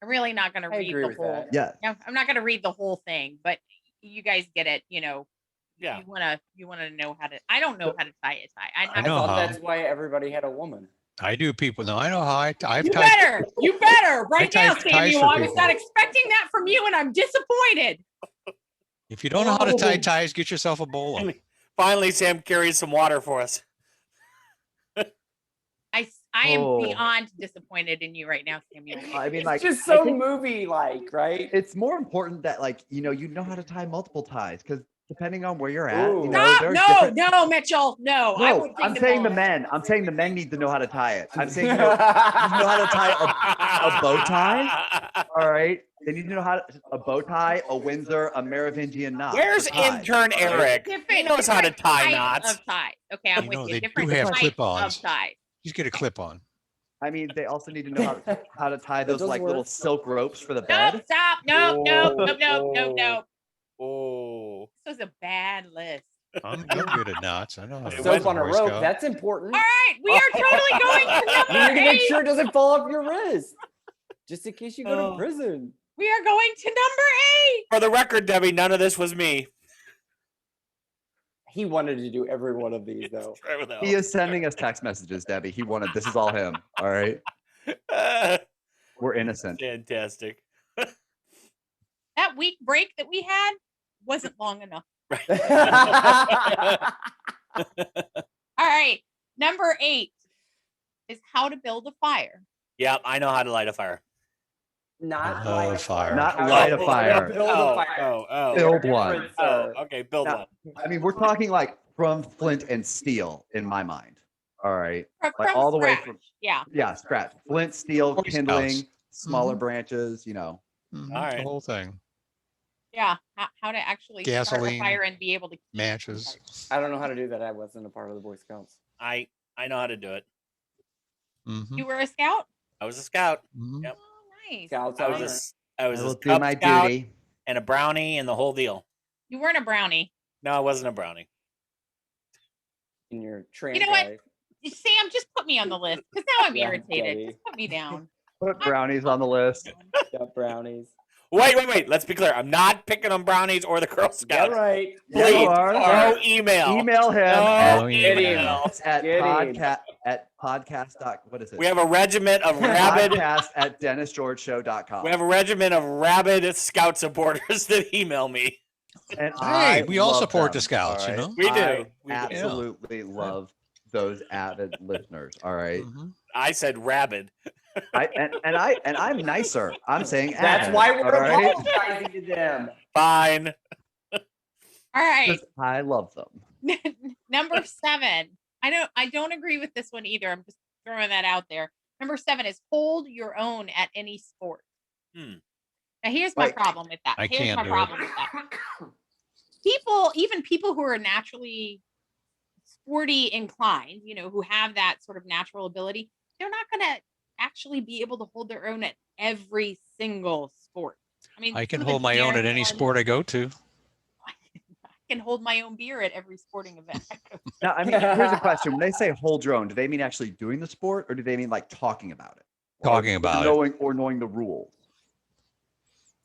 [SPEAKER 5] I'm really not going to
[SPEAKER 4] I
[SPEAKER 5] read
[SPEAKER 4] agree
[SPEAKER 5] the
[SPEAKER 4] with
[SPEAKER 5] whole.
[SPEAKER 4] that.
[SPEAKER 3] Yeah.
[SPEAKER 5] I'm not going to read the whole thing, but you guys get it.
[SPEAKER 1] Yeah.
[SPEAKER 5] You wanna know how to. I don't know how to tie a tie.
[SPEAKER 6] I
[SPEAKER 4] I
[SPEAKER 6] know
[SPEAKER 4] thought
[SPEAKER 6] how.
[SPEAKER 4] that's why everybody had a woman.
[SPEAKER 6] I do people. No, I know how I've
[SPEAKER 5] You
[SPEAKER 6] tied.
[SPEAKER 5] better. You better right
[SPEAKER 6] tie
[SPEAKER 5] now,
[SPEAKER 6] ties
[SPEAKER 5] Samuel.
[SPEAKER 6] for
[SPEAKER 5] I was
[SPEAKER 6] people.
[SPEAKER 5] not expecting that from you, and I'm disappointed.
[SPEAKER 6] If you don't know how to tie
[SPEAKER 3] Oh.
[SPEAKER 6] ties, get yourself a bowler.
[SPEAKER 1] Finally, Sam carries some water for us.
[SPEAKER 5] I am
[SPEAKER 3] Oh.
[SPEAKER 5] beyond disappointed in you right now, Samuel.
[SPEAKER 3] I mean,
[SPEAKER 4] It's
[SPEAKER 3] like
[SPEAKER 4] just
[SPEAKER 3] I
[SPEAKER 4] so
[SPEAKER 3] think
[SPEAKER 4] movie like, right?
[SPEAKER 3] it's more important that you know how to tie multiple ties because depending on where you're at,
[SPEAKER 4] Ooh.
[SPEAKER 5] Stop!
[SPEAKER 3] there's
[SPEAKER 5] No,
[SPEAKER 3] different.
[SPEAKER 5] no, Mitchell. No, I
[SPEAKER 3] No,
[SPEAKER 5] would think
[SPEAKER 3] I'm saying the
[SPEAKER 5] both.
[SPEAKER 3] men. I'm saying the men need to know how to tie it. I'm saying you know how to tie a bow tie. All right, they need to know how to a bow tie, a Windsor, a Merovingian knot.
[SPEAKER 1] Where's
[SPEAKER 3] for ties,
[SPEAKER 1] intern
[SPEAKER 3] all right?
[SPEAKER 1] Eric? He knows how to
[SPEAKER 5] Different
[SPEAKER 1] tie
[SPEAKER 5] types
[SPEAKER 1] knots.
[SPEAKER 5] Of ties. Okay, I'm
[SPEAKER 6] You
[SPEAKER 5] with
[SPEAKER 6] know,
[SPEAKER 5] you.
[SPEAKER 6] they
[SPEAKER 5] Different
[SPEAKER 6] do have
[SPEAKER 5] types
[SPEAKER 6] clip-ons.
[SPEAKER 5] of ties.
[SPEAKER 6] Just get a clip on.
[SPEAKER 3] I mean, they also need to know how to tie
[SPEAKER 4] That
[SPEAKER 3] those
[SPEAKER 4] does
[SPEAKER 3] little
[SPEAKER 4] work.
[SPEAKER 3] silk ropes for the
[SPEAKER 5] No,
[SPEAKER 3] bed.
[SPEAKER 5] stop. No, no,
[SPEAKER 4] Oh,
[SPEAKER 5] no, no, no, no.
[SPEAKER 1] Oh.
[SPEAKER 5] This was a bad list.
[SPEAKER 6] I'm good at knots. I know how to
[SPEAKER 1] Soap
[SPEAKER 4] Soap on a
[SPEAKER 6] Boy
[SPEAKER 4] rope,
[SPEAKER 6] Scout.
[SPEAKER 4] that's important.
[SPEAKER 5] All right, we are totally going to
[SPEAKER 4] You
[SPEAKER 5] number
[SPEAKER 4] need to make
[SPEAKER 5] 8.
[SPEAKER 4] sure it doesn't fall off your wrist. Just in case you go
[SPEAKER 1] Oh.
[SPEAKER 4] to prison.
[SPEAKER 5] We are going to number 8.
[SPEAKER 1] For the record, Debbie, none of this was me.
[SPEAKER 4] He wanted to do every one of these though.
[SPEAKER 3] He is sending us text messages, Debbie. He wanted. This is all him. All right, we're innocent.
[SPEAKER 1] Fantastic.
[SPEAKER 5] That week break that we had wasn't long enough. All right, number 8 is how to build a fire.
[SPEAKER 1] Yeah, I know how to light a fire.
[SPEAKER 4] Not
[SPEAKER 6] Oh,
[SPEAKER 4] light a
[SPEAKER 6] fire.
[SPEAKER 3] Not
[SPEAKER 4] How
[SPEAKER 3] light
[SPEAKER 4] to
[SPEAKER 3] a fire.
[SPEAKER 4] Build a fire.
[SPEAKER 1] Oh.
[SPEAKER 3] Build
[SPEAKER 4] They're
[SPEAKER 3] one.
[SPEAKER 4] different,
[SPEAKER 1] Oh,
[SPEAKER 4] sir.
[SPEAKER 1] okay, build
[SPEAKER 3] Now,
[SPEAKER 1] one.
[SPEAKER 3] I mean, we're talking like from flint and steel in my mind. All right,
[SPEAKER 5] From
[SPEAKER 3] like all the way
[SPEAKER 5] scratch.
[SPEAKER 3] from
[SPEAKER 5] Yeah.
[SPEAKER 3] scratch, flint, steel,
[SPEAKER 6] Boy
[SPEAKER 3] kindling,
[SPEAKER 6] Scouts.
[SPEAKER 3] smaller
[SPEAKER 6] Mhm.
[SPEAKER 3] branches. You know,
[SPEAKER 6] Mhm,
[SPEAKER 1] All right.
[SPEAKER 6] The whole thing.
[SPEAKER 5] Yeah. How to actually start a
[SPEAKER 6] Gasoline,
[SPEAKER 5] fire and be able to keep it
[SPEAKER 6] Matches.
[SPEAKER 4] I don't know how to do that. I wasn't a part of the Boy Scouts.
[SPEAKER 1] I know how to do it.
[SPEAKER 6] Mhm,
[SPEAKER 5] You were a scout?
[SPEAKER 1] I was a scout.
[SPEAKER 6] mhm.
[SPEAKER 1] Yep.
[SPEAKER 5] Oh, nice.
[SPEAKER 4] Scouts
[SPEAKER 1] I
[SPEAKER 4] honor.
[SPEAKER 1] was
[SPEAKER 3] I
[SPEAKER 1] a
[SPEAKER 3] will do
[SPEAKER 1] Cub
[SPEAKER 3] my
[SPEAKER 1] Scout
[SPEAKER 3] duty.
[SPEAKER 1] and a brownie and the whole deal.
[SPEAKER 5] You weren't a brownie.
[SPEAKER 1] No, I wasn't a brownie.
[SPEAKER 4] in your trans
[SPEAKER 5] know what?
[SPEAKER 4] life.
[SPEAKER 5] Sam, just put me on the list because now I'm
[SPEAKER 4] Yeah,
[SPEAKER 5] irritated.
[SPEAKER 4] Debbie.
[SPEAKER 5] Just put me down.
[SPEAKER 3] Put brownies on the list.
[SPEAKER 4] Got brownies.
[SPEAKER 1] Wait. Let's be clear. I'm not picking on brownies or the Girl
[SPEAKER 4] Yeah,
[SPEAKER 1] Scouts.
[SPEAKER 4] right.
[SPEAKER 3] Yeah, you
[SPEAKER 1] Please,
[SPEAKER 3] are.
[SPEAKER 1] no email.
[SPEAKER 3] Email him
[SPEAKER 1] No
[SPEAKER 6] Oh,
[SPEAKER 4] Get
[SPEAKER 1] email.
[SPEAKER 4] him.
[SPEAKER 3] at
[SPEAKER 4] Get him.
[SPEAKER 3] podcast. What is it?
[SPEAKER 1] We have a regiment of rabid.
[SPEAKER 3] Podcast at DennisGeorgeShow.com.
[SPEAKER 1] We have a regiment of rabid Scout supporters that email me.
[SPEAKER 3] And
[SPEAKER 6] Hey,
[SPEAKER 3] I
[SPEAKER 6] we all
[SPEAKER 3] love
[SPEAKER 6] support
[SPEAKER 3] them,
[SPEAKER 6] the Scouts,
[SPEAKER 3] all
[SPEAKER 6] you
[SPEAKER 3] right?
[SPEAKER 6] know?
[SPEAKER 1] We do.
[SPEAKER 3] I
[SPEAKER 1] We do.
[SPEAKER 3] absolutely love those avid listeners. All right.
[SPEAKER 6] Mhm.
[SPEAKER 1] I said rabid.
[SPEAKER 3] I'm nicer. I'm saying
[SPEAKER 4] That's
[SPEAKER 3] avid,
[SPEAKER 4] why we're
[SPEAKER 3] all right?
[SPEAKER 4] apologizing to them.
[SPEAKER 1] Fine.
[SPEAKER 5] All right.
[SPEAKER 3] 'Cause I love them.
[SPEAKER 5] Number 7. I don't agree with this one either. I'm just throwing that out there. Number 7 is hold your own at any sport.
[SPEAKER 1] Hmm.
[SPEAKER 5] Now here's my
[SPEAKER 3] Like,
[SPEAKER 5] problem with that.
[SPEAKER 6] I
[SPEAKER 5] Here's
[SPEAKER 6] can't
[SPEAKER 5] my
[SPEAKER 6] do
[SPEAKER 5] problem with that. Even people who are naturally sporty inclined, who have that sort of natural ability, they're not going to actually be able to hold their own at every single sport. I mean,
[SPEAKER 6] I can hold my own at any sport I go to.
[SPEAKER 5] I can hold my own beer at every sporting event.
[SPEAKER 3] Now, I mean, here's a question. When they say hold your own, do they mean actually doing the sport, or do they mean like talking about it?
[SPEAKER 6] Talking about it.
[SPEAKER 3] Knowing the rules?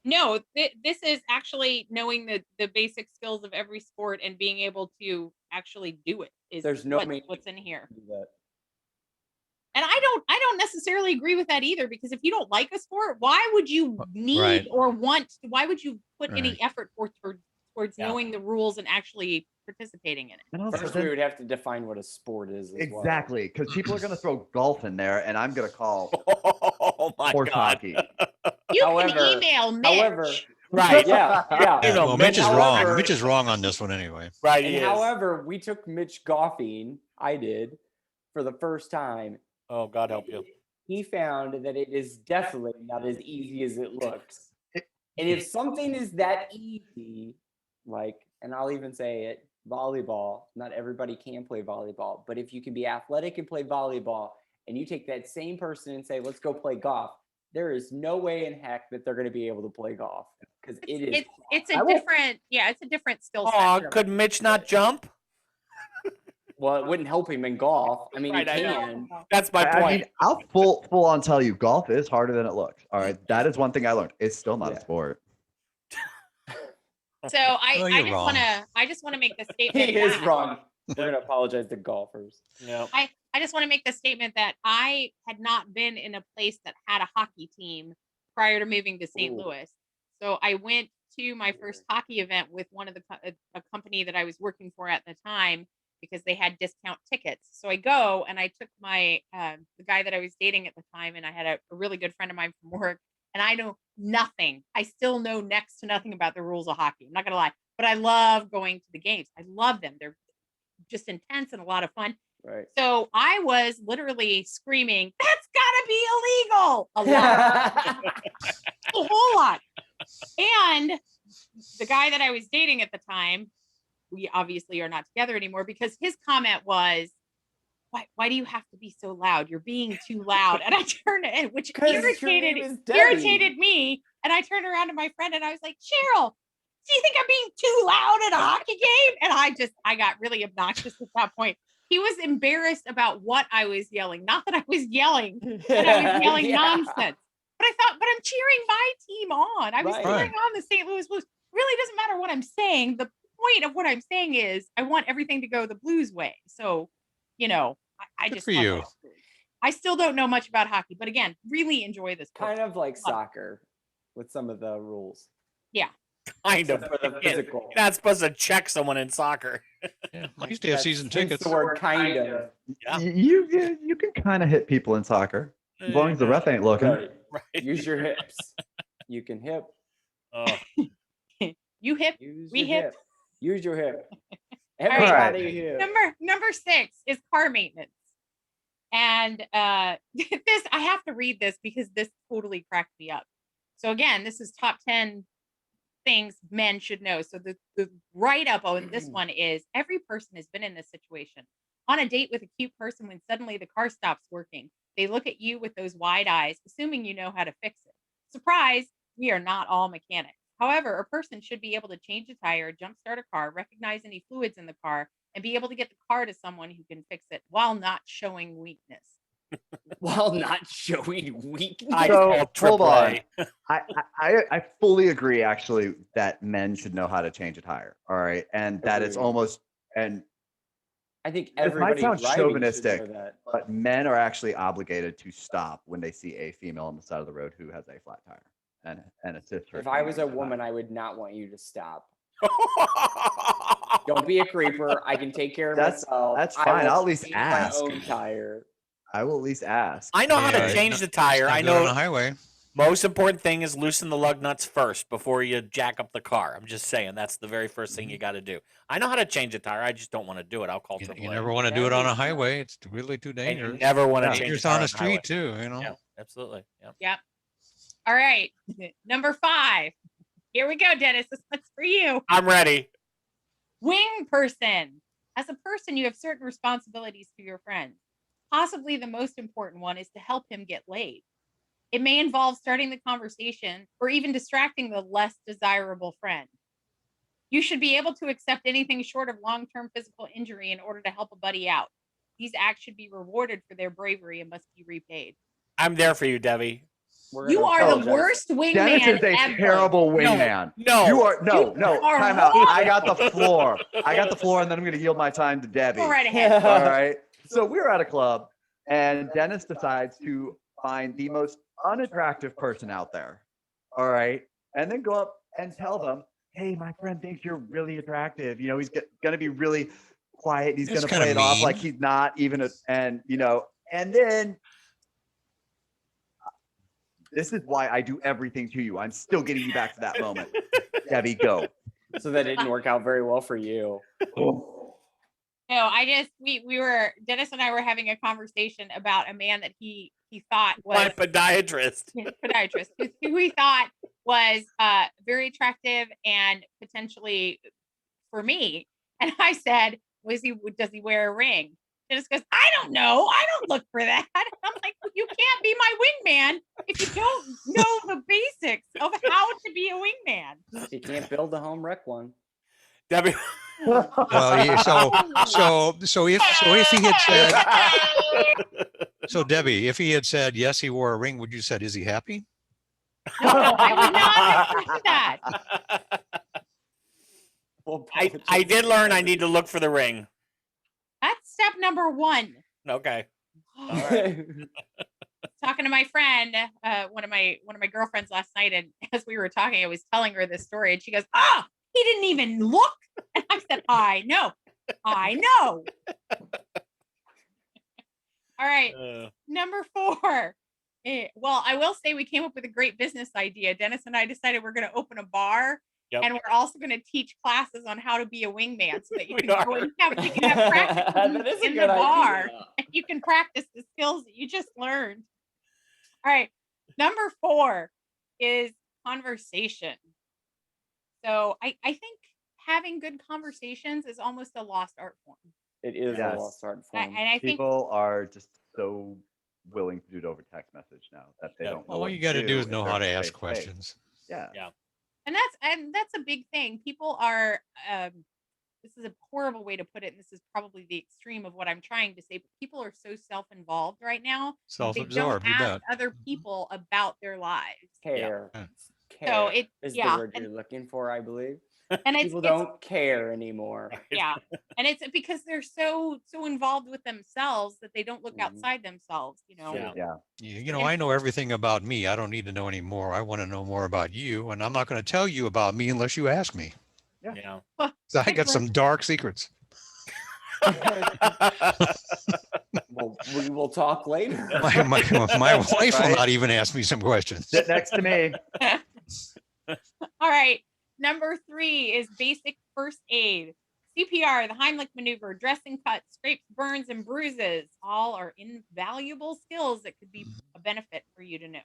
[SPEAKER 5] No, this is actually knowing the basic skills of every sport and being able to actually do it. There's what's in here. And I don't necessarily agree with that either, because if you don't like a sport, why would you need or want? Why would you put any effort towards knowing the rules and actually participating in it?
[SPEAKER 4] First, we would have to define what a sport is.
[SPEAKER 3] Exactly, because people are going to throw golf in there, and I'm going to call horse hockey.
[SPEAKER 5] You can email Mitch.
[SPEAKER 1] Right.
[SPEAKER 4] Yeah.
[SPEAKER 6] Well, Mitch is wrong. Mitch is wrong on this one anyway.
[SPEAKER 1] Right.
[SPEAKER 4] And however, we took Mitch golfing. I did for the first time.
[SPEAKER 1] Oh, God help you.
[SPEAKER 4] He found that it is definitely not as easy as it looks. And if something is that easy, and I'll even say it, volleyball, not everybody can play volleyball, but if you can be athletic and play volleyball, and you take that same person and say, let's go play golf, there is no way in heck that they're going to be able to play golf, because
[SPEAKER 5] it's a different skill set.
[SPEAKER 1] Oh, could Mitch not jump?
[SPEAKER 4] Well, it wouldn't help him in golf. I mean, he can.
[SPEAKER 1] That's my point.
[SPEAKER 3] I mean, I'll full on tell you, golf is harder than it looks. All right, that is one thing I learned. It's still not a sport.
[SPEAKER 5] So I just want to make the statement.
[SPEAKER 4] He is wrong. We're gonna apologize to golfers.
[SPEAKER 1] Yeah.
[SPEAKER 5] I just want to make the statement that I had not been in a place that had a hockey team prior to moving to St. Louis. So I went to my first hockey event with one of a company that I was working for at the time, because they had discount tickets. So I go and I took my the guy that I was dating at the time, and I had a really good friend of mine from work, and I know nothing. I still know next to nothing about the rules of hockey. I'm not gonna lie, but I love going to the games. I love them. They're just intense and a lot of fun.
[SPEAKER 4] Right.
[SPEAKER 5] So I was literally screaming, "That's gotta be illegal!" A lot, a whole lot. And the guy that I was dating at the time, we obviously are not together anymore, because his comment was, why do you have to be so loud? You're being too loud. And I turned it, which irritated me. And I turned around to my friend and I was like, Cheryl, do you think I'm being too loud at a hockey game? And I got really obnoxious at that point. He was embarrassed about what I was yelling. Not that I was yelling, that I was yelling nonsense. But I thought, but I'm cheering my team on. I was cheering on the St. Louis Blues. Really doesn't matter what I'm saying. The point of what I'm saying is I want everything to go the Blues way. So, I just
[SPEAKER 6] for you.
[SPEAKER 5] I still don't know much about hockey, but again, really enjoy this.
[SPEAKER 4] Kind of like soccer with some of the rules.
[SPEAKER 5] Yeah.
[SPEAKER 1] Kind of. You're not supposed to check someone in soccer.
[SPEAKER 6] Yeah, I used to have season tickets.
[SPEAKER 4] The word kind of.
[SPEAKER 1] Yeah.
[SPEAKER 3] You can kind of hit people in soccer as long as the ref ain't looking.
[SPEAKER 4] Right. Use your hips. You can hip.
[SPEAKER 5] You hip. We hip.
[SPEAKER 4] Use your hip. Everybody hip.
[SPEAKER 5] Number 6 is car maintenance. And this, I have to read this because this totally cracked me up. So again, this is top 10 things men should know. So the write-up on this one is, every person has been in this situation. On a date with a cute person, when suddenly the car stops working, they look at you with those wide eyes, assuming you know how to fix it. Surprise, we are not all mechanics. However, a person should be able to change a tire, jumpstart a car, recognize any fluids in the car, and be able to get the car to someone who can fix it while not showing weakness.
[SPEAKER 4] While not showing weakness.
[SPEAKER 3] So, hold on. I fully agree, actually, that men should know how to change a tire. All right, and that it's almost, and
[SPEAKER 4] I think
[SPEAKER 3] it might
[SPEAKER 4] everybody
[SPEAKER 3] sound
[SPEAKER 4] driving
[SPEAKER 3] chauvinistic,
[SPEAKER 4] should know that.
[SPEAKER 3] but men are actually obligated to stop when they see a female on the side of the road who has a flat tire and assist her.
[SPEAKER 4] If I was a woman, I would not want you to stop. Don't be a creeper. I can take care of myself.
[SPEAKER 3] That's fine. I'll at least ask.
[SPEAKER 4] My own tire.
[SPEAKER 3] I will at least ask.
[SPEAKER 1] I know how to change the tire. I know
[SPEAKER 6] on a highway.
[SPEAKER 1] Most important thing is loosen the lug nuts first before you jack up the car. I'm just saying that's the very first thing you got to do. I know how to change a tire. I just don't want to do it. I'll call AAA.
[SPEAKER 6] You never want to do it on a highway. It's really too dangerous.
[SPEAKER 1] And you never want to change
[SPEAKER 6] it on the street too.
[SPEAKER 1] Yeah, absolutely.
[SPEAKER 5] Yep. All right. Number 5. Here we go, Dennis. This one's for you.
[SPEAKER 1] I'm ready.
[SPEAKER 5] Wing person. As a person, you have certain responsibilities to your friends. Possibly the most important one is to help him get laid. It may involve starting the conversation or even distracting the less desirable friend. You should be able to accept anything short of long-term physical injury in order to help a buddy out. These acts should be rewarded for their bravery and must be repaid.
[SPEAKER 1] I'm there for you, Debbie.
[SPEAKER 5] You are the worst wingman
[SPEAKER 3] Dennis is a
[SPEAKER 5] ever.
[SPEAKER 3] terrible wingman.
[SPEAKER 1] No.
[SPEAKER 3] You are no.
[SPEAKER 5] are
[SPEAKER 3] Time out. I got the floor. And then I'm going to yield my time to Debbie.
[SPEAKER 5] Go right ahead.
[SPEAKER 3] All right. So we were at a club, and Dennis decides to find the most unattractive person out there. All right, and then go up and tell them, "Hey, my friend thinks you're really attractive. You know, he's going to be really quiet. He's going to play it off like he's not even and then." This is why I do everything to you. I'm still getting you back to that moment. Debbie, go.
[SPEAKER 4] So that didn't work out very well for you.
[SPEAKER 5] No, we were, Dennis and I were having a conversation about a man that he thought was
[SPEAKER 1] my podiatrist,
[SPEAKER 5] who he thought was very attractive and potentially for me. And I said, does he wear a ring? Dennis goes, I don't know. I don't look for that. I'm like, well, you can't be my wingman if you don't know the basics of how to be a wingman.
[SPEAKER 4] You can't build a home wreck one.
[SPEAKER 1] Debbie.
[SPEAKER 6] Well, yeah, so if he had said, so Debbie, if he had said yes, he wore a ring, would you said, is he happy?
[SPEAKER 5] No, I would not have said that.
[SPEAKER 4] Well,
[SPEAKER 1] I did learn I need to look for the ring.
[SPEAKER 5] That's step number 1.
[SPEAKER 1] Okay.
[SPEAKER 5] All right. Talking to my friend, one of my girlfriends last night, and as we were talking, I was telling her this story, and she goes, "Ah, he didn't even look." And I said, "I know." All right, number 4. Well, I will say we came up with a great business idea. Dennis and I decided we're going to open a bar. Yep. And we're also going to teach classes on how to be a wingman so that you can go and have practice in the bar and you can practice the skills that you just learned. All right. Number 4 is conversation. So I think having good conversations is almost a lost art form.
[SPEAKER 4] It is a lost art form.
[SPEAKER 5] And I think
[SPEAKER 3] people are just so willing to do it over text message now that they don't know.
[SPEAKER 6] All you got to do is know how to ask questions.
[SPEAKER 3] Yeah.
[SPEAKER 5] And that's a big thing. People are this is a horrible way to put it, and this is probably the extreme of what I'm trying to say, but people are so self-involved right now.
[SPEAKER 6] Self-absorbed,
[SPEAKER 5] they don't ask other people about their lives.
[SPEAKER 4] Care.
[SPEAKER 5] So it
[SPEAKER 4] is the word you're looking for, I believe.
[SPEAKER 5] And
[SPEAKER 4] people don't care anymore.
[SPEAKER 5] Yeah. And it's because they're so involved with themselves that they don't look outside themselves, you know.
[SPEAKER 6] I know everything about me. I don't need to know any more. I want to know more about you, and I'm not going to tell you about me unless you ask me.
[SPEAKER 1] Yeah.
[SPEAKER 6] So I got some dark secrets.
[SPEAKER 4] Well, we will talk later.
[SPEAKER 6] My wife will not even ask me some questions.
[SPEAKER 3] Sit next to me.
[SPEAKER 5] All right. Number 3 is basic first aid. CPR, the Heimlich maneuver, dressing cuts, scrapes, burns, and bruises. All are invaluable skills that could be a benefit for you to know.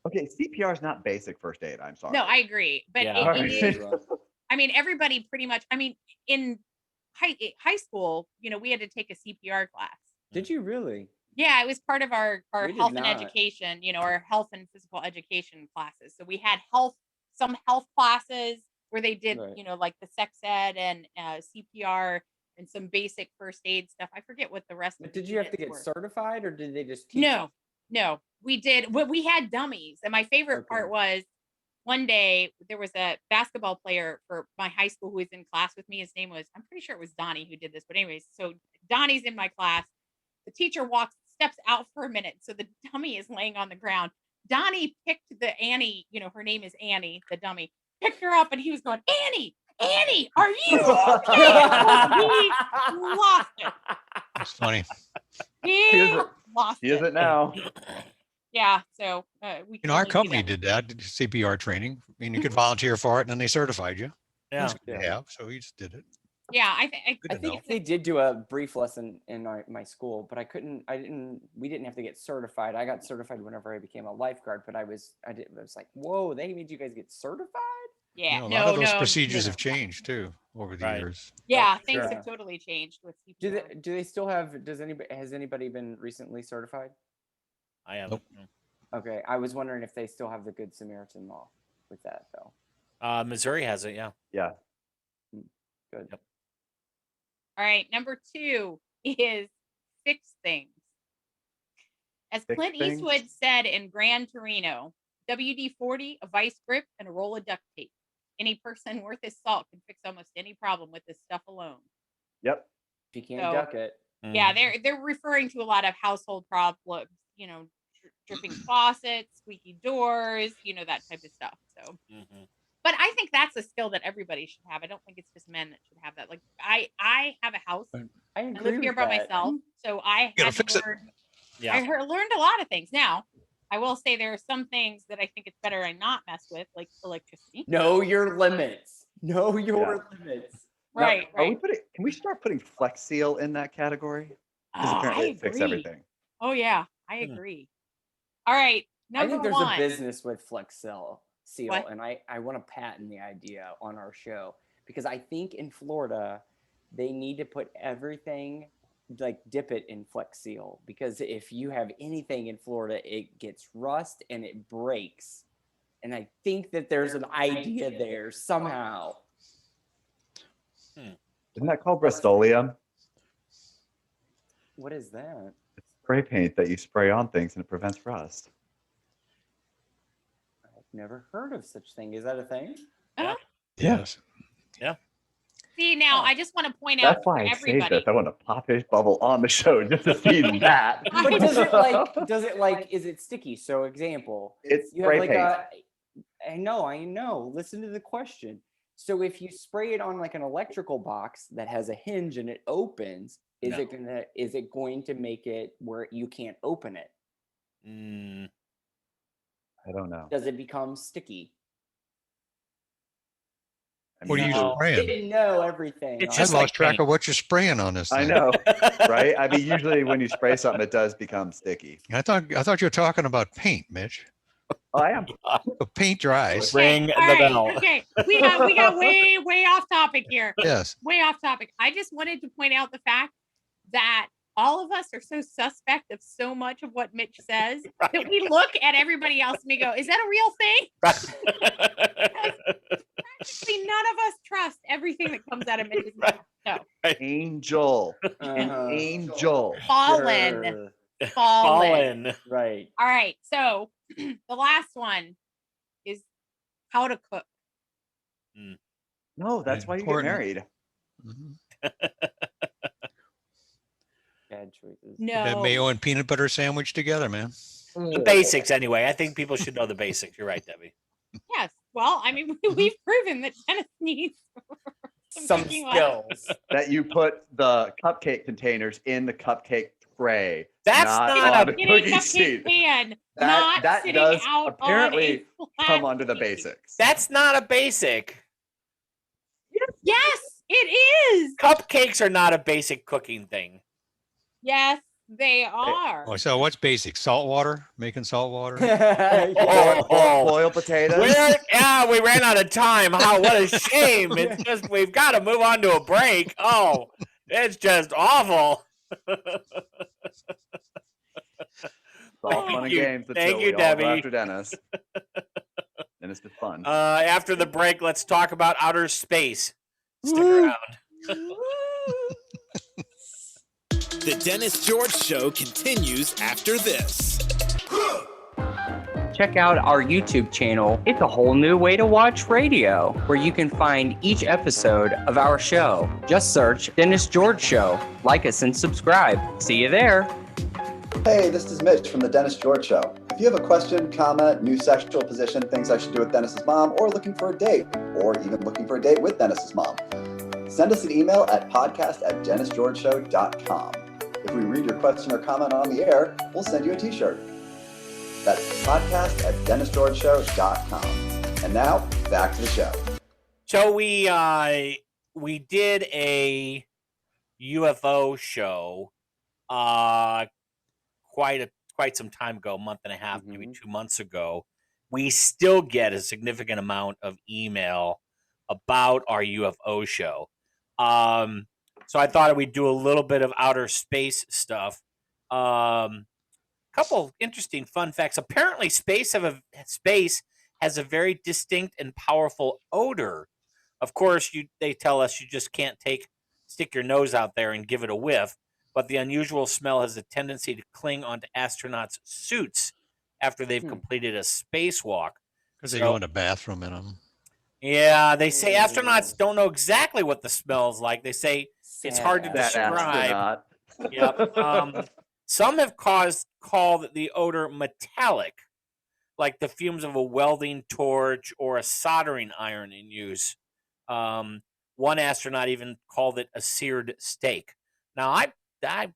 [SPEAKER 3] Okay, CPR is not basic first aid. I'm sorry.
[SPEAKER 5] No, I agree. But it is, I mean, everybody pretty much, I mean, in high school, we had to take a CPR class.
[SPEAKER 4] Did you really?
[SPEAKER 5] Yeah, it was part of our health and education, our health and physical education classes. So we had some health classes where they did, like the sex ed and CPR and some basic first aid stuff. I forget what the rest of.
[SPEAKER 4] But did you have to get certified, or did they just teach?
[SPEAKER 5] No, we did. We had dummies, and my favorite part was one day there was a basketball player for my high school who was in class with me. His name was, I'm pretty sure it was Donnie who did this, but anyways, so Donnie's in my class. The teacher steps out for a minute, so the dummy is laying on the ground. Donnie picked the Annie, her name is Annie, the dummy, picked her up, and he was going, Annie, are you okay? He lost it.
[SPEAKER 6] That's funny.
[SPEAKER 5] He lost it.
[SPEAKER 3] He is it now.
[SPEAKER 5] Yeah, so we.
[SPEAKER 6] Our company did that, did CPR training. I mean, you could volunteer for it, and then they certified you.
[SPEAKER 1] Yeah.
[SPEAKER 6] So we just did it.
[SPEAKER 5] Yeah, I
[SPEAKER 4] think they did do a brief lesson in my school, but we didn't have to get certified. I got certified whenever I became a lifeguard, but I was like, whoa, they made you guys get certified?
[SPEAKER 5] Yeah,
[SPEAKER 6] a lot of those procedures have changed too over the years.
[SPEAKER 5] Yeah, things have totally changed with people.
[SPEAKER 4] Do they still have? Has anybody been recently certified?
[SPEAKER 1] I haven't.
[SPEAKER 6] Nope.
[SPEAKER 4] Okay, I was wondering if they still have the Good Samaritan law with that though.
[SPEAKER 1] Missouri has it. Yeah.
[SPEAKER 3] Yeah.
[SPEAKER 4] Good.
[SPEAKER 1] Yep.
[SPEAKER 5] All right, number 2 is fix things. As Clint Eastwood said in Gran Torino, WD-40, a vice grip, and a roll of duct tape. Any person worth his salt can fix almost any problem with this stuff alone.
[SPEAKER 3] Yep.
[SPEAKER 4] If you can't duck it.
[SPEAKER 5] Yeah, they're referring to a lot of household problems, you know, dripping faucets, squeaky doors, you know, that type of stuff. So, but I think that's a skill that everybody should have. I don't think it's just men that should have that. Like I have a house. I live here by myself, so I had to learn.
[SPEAKER 1] Yeah.
[SPEAKER 5] I learned a lot of things. Now, I will say there are some things that I think it's better I not mess with, like electricity.
[SPEAKER 4] Know your limits. Know your limits.
[SPEAKER 5] Right,
[SPEAKER 3] now, can we start putting Flex Seal in that category? Because apparently it fixes everything.
[SPEAKER 5] Oh yeah, I agree. All right,
[SPEAKER 4] I think there's
[SPEAKER 5] 1.
[SPEAKER 4] a business with Flex Seal,
[SPEAKER 5] What?
[SPEAKER 4] and I want to patent the idea on our show because I think in Florida they need to put everything, like dip it in Flex Seal, because if you have anything in Florida, it gets rust and it breaks. And I think that there's an idea there somehow.
[SPEAKER 3] Isn't that called Rust-Oleum?
[SPEAKER 4] What is that?
[SPEAKER 3] It's spray paint that you spray on things and it prevents rust.
[SPEAKER 4] I've never heard of such thing. Is that a thing?
[SPEAKER 6] Yes.
[SPEAKER 1] Yeah.
[SPEAKER 5] See, now I just want to point out
[SPEAKER 3] That's why I
[SPEAKER 5] everybody.
[SPEAKER 3] saved this. I want to pop his bubble on the show just to see that.
[SPEAKER 4] But is it sticky? So example,
[SPEAKER 3] It's
[SPEAKER 4] you
[SPEAKER 3] spray
[SPEAKER 4] have like
[SPEAKER 3] paint.
[SPEAKER 4] I know. Listen to the question. So if you spray it on like an electrical box that has a hinge and it opens, is it going to make it where you can't open it?
[SPEAKER 3] I don't know.
[SPEAKER 4] Does it become sticky?
[SPEAKER 6] What are you spraying?
[SPEAKER 4] Didn't know everything.
[SPEAKER 6] I lost track of what you're spraying on this thing.
[SPEAKER 3] I know, right? I mean, usually when you spray something, it does become sticky.
[SPEAKER 6] I thought you were talking about paint, Mitch.
[SPEAKER 3] Oh, I am.
[SPEAKER 6] The paint dries.
[SPEAKER 1] Ring the bell.
[SPEAKER 5] Okay, we got way off topic here.
[SPEAKER 6] Yes.
[SPEAKER 5] Way off topic. I just wanted to point out the fact that all of us are so suspect of so much of what Mitch says that we look at everybody else and we go, "Is that a real thing?" Practically none of us trust everything that comes out of Mitch's mouth. No.
[SPEAKER 3] Angel. An angel.
[SPEAKER 5] Fallen.
[SPEAKER 4] Right.
[SPEAKER 5] All right. So the last one is how to cook.
[SPEAKER 3] No, that's why you get married.
[SPEAKER 4] Bad choices.
[SPEAKER 5] No.
[SPEAKER 6] That mayo and peanut butter sandwich together, man.
[SPEAKER 1] The basics, anyway. I think people should know the basics. You're right, Debbie.
[SPEAKER 5] Yes. Well, I mean, we've proven that Dennis needs
[SPEAKER 4] some skills.
[SPEAKER 3] That you put the cupcake containers in the cupcake tray.
[SPEAKER 1] That's not
[SPEAKER 3] a cookie sheet.
[SPEAKER 5] Pan,
[SPEAKER 3] that does
[SPEAKER 5] out
[SPEAKER 3] apparently come under the basics.
[SPEAKER 1] That's not a basic.
[SPEAKER 5] Yes, it is.
[SPEAKER 1] Cupcakes are not a basic cooking thing.
[SPEAKER 5] Yes, they are.
[SPEAKER 6] Oh, so what's basic? Salt water? Making salt water?
[SPEAKER 3] Boiled potatoes.
[SPEAKER 1] We ran out of time. What a shame. It's just we've got to move on to a break. Oh, it's just awful.
[SPEAKER 3] It's all fun and games.
[SPEAKER 1] Thank you,
[SPEAKER 3] all
[SPEAKER 1] Debbie.
[SPEAKER 3] go after Dennis. Dennis is fun.
[SPEAKER 1] After the break, let's talk about outer space. Stick around.
[SPEAKER 2] The Dennis George Show continues after this.
[SPEAKER 4] Check out our YouTube channel. It's a whole new way to watch radio, where you can find each episode of our show. Just search Dennis George Show. Like us and subscribe. See you there.
[SPEAKER 9] Hey, this is Mitch from The Dennis George Show. If you have a question, comment, new sexual position, things I should do with Dennis's mom, or looking for a date, or even looking for a date with Dennis's mom, send us an email at podcast@dennisgeorgeshow.com. If we read your question or comment on the air, we'll send you a t-shirt. That's podcast@dennisgeorgeshow.com. And now, back to the show.
[SPEAKER 1] So we did a UFO show quite some time ago, a month and a half, maybe 2 months ago. we still get a significant amount of email about our UFO show. So I thought we'd do a little bit of outer space stuff. Couple interesting fun facts. Apparently, space has a very distinct and powerful odor. Of course, they tell us you just can't stick your nose out there and give it a whiff. But the unusual smell has a tendency to cling onto astronauts' suits after they've completed a spacewalk.
[SPEAKER 6] Because they go in the bathroom in them.
[SPEAKER 1] Yeah, they say astronauts don't know exactly what the smell's like. They say it's hard to describe. Yep. Some have called the odor metallic, like the fumes of a welding torch or a soldering iron in use. One astronaut even called it a seared steak. Now, I'd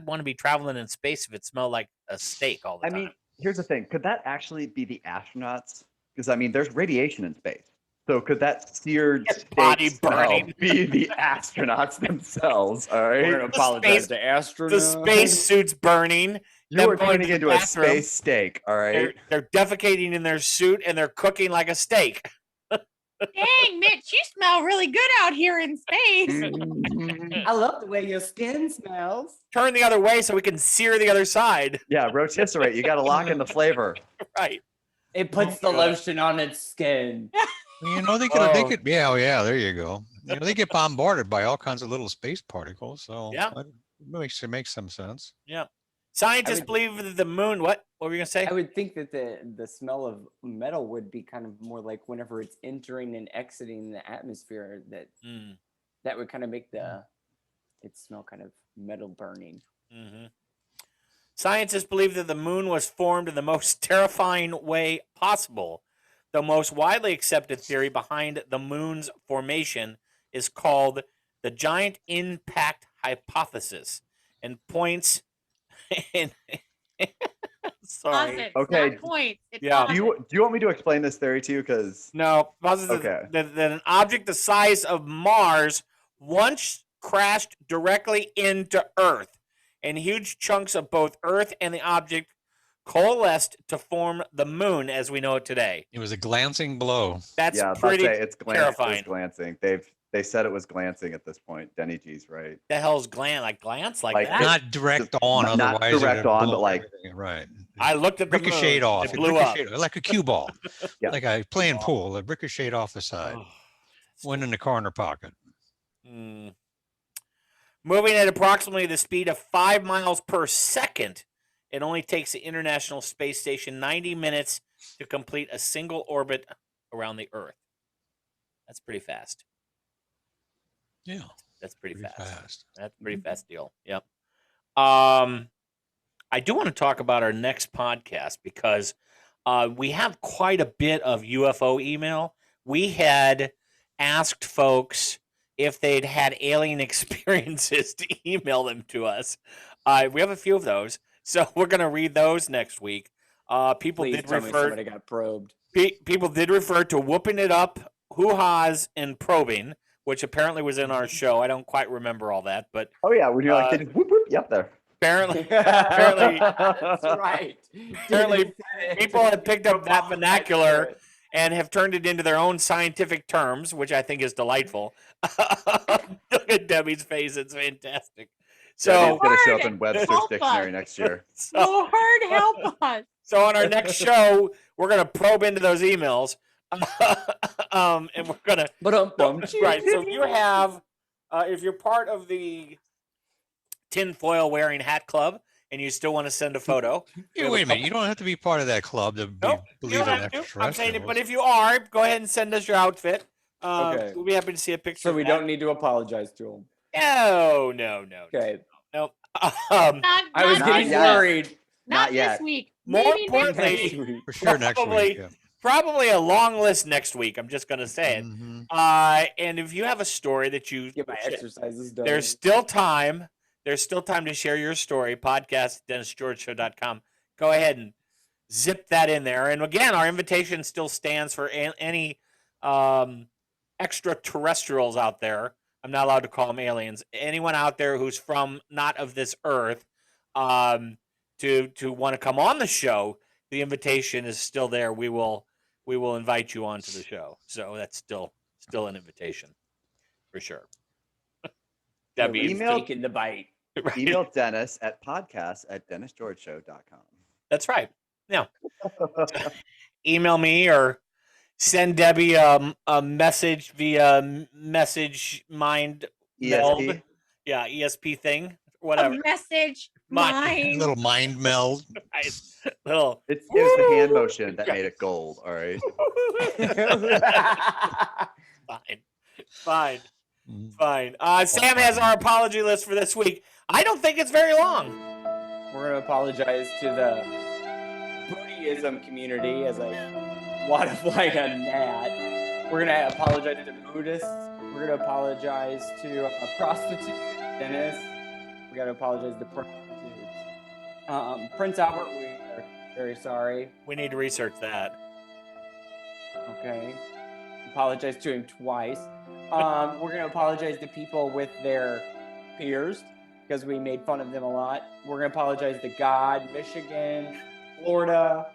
[SPEAKER 1] want to be traveling in space if it smelled like a steak all the time.
[SPEAKER 3] I mean, here's the thing: could that actually be the astronauts? Because I mean, there's radiation in space. So could that seared
[SPEAKER 1] body
[SPEAKER 3] burning be the astronauts themselves? All right,
[SPEAKER 4] we're gonna apologize to astronauts.
[SPEAKER 1] The space suit's burning.
[SPEAKER 3] You are turning into a space steak. All right,
[SPEAKER 1] they're defecating in their suit and they're cooking like a steak.
[SPEAKER 5] Dang, Mitch, you smell really good out here in space.
[SPEAKER 4] I love the way your skin smells.
[SPEAKER 1] Turn the other way so we can sear the other side.
[SPEAKER 3] Yeah, rotisserie. You got to lock in the flavor.
[SPEAKER 1] Right.
[SPEAKER 4] It puts the lotion on its skin.
[SPEAKER 6] You know, they could, yeah, there you go. You know, they get bombarded by all kinds of little space particles, so it makes some sense.
[SPEAKER 1] Yeah. Scientists believe that the moon. What were you gonna say?
[SPEAKER 4] I would think that the smell of metal would be kind of more like whenever it's entering and exiting the atmosphere. That would kind of make it smell kind of metal burning.
[SPEAKER 1] Mm-hmm. Scientists believe that the moon was formed in the most terrifying way possible. The most widely accepted theory behind the moon's formation is called the giant impact hypothesis, and points. Sorry.
[SPEAKER 3] Okay.
[SPEAKER 5] Yeah.
[SPEAKER 3] Do you want me to explain this theory to you? Because
[SPEAKER 1] no. That an object the size of Mars once crashed directly into Earth, and huge chunks of both Earth and the object coalesced to form the moon as we know it today.
[SPEAKER 6] It was a glancing blow.
[SPEAKER 1] That's pretty terrifying.
[SPEAKER 3] It's glancing. They said it was glancing at this point. Denny G's right.
[SPEAKER 1] The hell's glance like that?
[SPEAKER 6] Not direct on,
[SPEAKER 3] not
[SPEAKER 6] otherwise
[SPEAKER 3] direct on, but like
[SPEAKER 6] right.
[SPEAKER 1] I looked at the
[SPEAKER 6] ricocheted off.
[SPEAKER 1] It blew up
[SPEAKER 6] like a cue ball, like a playing pool. It ricocheted off the side, went in the corner pocket.
[SPEAKER 1] Moving at approximately the speed of 5 miles per second, it only takes the International Space Station 90 minutes to complete a single orbit around the Earth. That's pretty fast.
[SPEAKER 6] Yeah,
[SPEAKER 1] that's pretty fast. That's a pretty fast deal. Yep. I do want to talk about our next podcast because we have quite a bit of UFO email. We had asked folks if they'd had alien experiences to email them to us. We have a few of those, so we're going to read those next week. People
[SPEAKER 4] Please
[SPEAKER 1] did
[SPEAKER 4] tell me
[SPEAKER 1] refer.
[SPEAKER 4] somebody got probed.
[SPEAKER 1] People did refer to whooping it up, hoo-ha's, and probing, which apparently was in our show. I don't quite remember all that, but
[SPEAKER 3] oh yeah, would you like to whoop whoop? Yep, there.
[SPEAKER 1] Apparently,
[SPEAKER 4] that's right.
[SPEAKER 1] Apparently, people have picked up that vernacular and have turned it into their own scientific terms, which I think is delightful. Look at Debbie's face; it's fantastic. So
[SPEAKER 3] it's going to show up in Webster's dictionary next year.
[SPEAKER 5] Lord, help us!
[SPEAKER 1] So on our next show, we're going to probe into those emails. And we're gonna right. So if you have, if you're part of the tinfoil wearing hat club and you still want to send a photo,
[SPEAKER 6] wait a minute. You don't have to be part of that club to believe in extraterrestrials.
[SPEAKER 1] I'm saying it, but if you are, go ahead and send us your outfit.
[SPEAKER 4] Okay.
[SPEAKER 1] We'll be happy to see a picture.
[SPEAKER 4] So we don't need to apologize to them.
[SPEAKER 1] No.
[SPEAKER 4] Okay.
[SPEAKER 1] Nope.
[SPEAKER 4] I was getting worried.
[SPEAKER 5] Not this week.
[SPEAKER 1] More
[SPEAKER 5] Maybe
[SPEAKER 1] importantly,
[SPEAKER 6] for sure next week. Yeah.
[SPEAKER 1] Probably a long list next week. I'm just going to say it. And if you have a story that you
[SPEAKER 4] get my exercises done,
[SPEAKER 1] there's still time. There's still time to share your story. Podcast@DennisGeorgeShow.com. Go ahead and zip that in there. And again, our invitation still stands for any extraterrestrials out there. I'm not allowed to call them aliens. Anyone out there who's from not of this earth, to want to come on the show. the invitation is still there. We will invite you onto the show. So that's still an invitation for sure.
[SPEAKER 4] Debbie taking the bite.
[SPEAKER 1] Right.
[SPEAKER 3] Email Dennis at podcast@DennisGeorgeShow.com.
[SPEAKER 1] That's right. Yeah. Email me or send Debbie a message via message mind meld. Yeah, ESP thing, whatever.
[SPEAKER 5] A message mind.
[SPEAKER 6] Little mind meld.
[SPEAKER 1] Little.
[SPEAKER 3] It was the hand motion that made it gold. All right.
[SPEAKER 1] Fine. Sam has our apology list for this week. I don't think it's very long.
[SPEAKER 4] We're going to apologize to the Buddhism community as I water flight a gnat. We're going to apologize to Buddhists. We're going to apologize to prostitutes, Dennis. We got to apologize to prostitutes. Prince Albert, we are very sorry.
[SPEAKER 1] We need to research that.
[SPEAKER 4] Okay. Apologize to him twice. We're going to apologize to people with their peers because we made fun of them a lot. We're going to apologize to God, Michigan, Florida,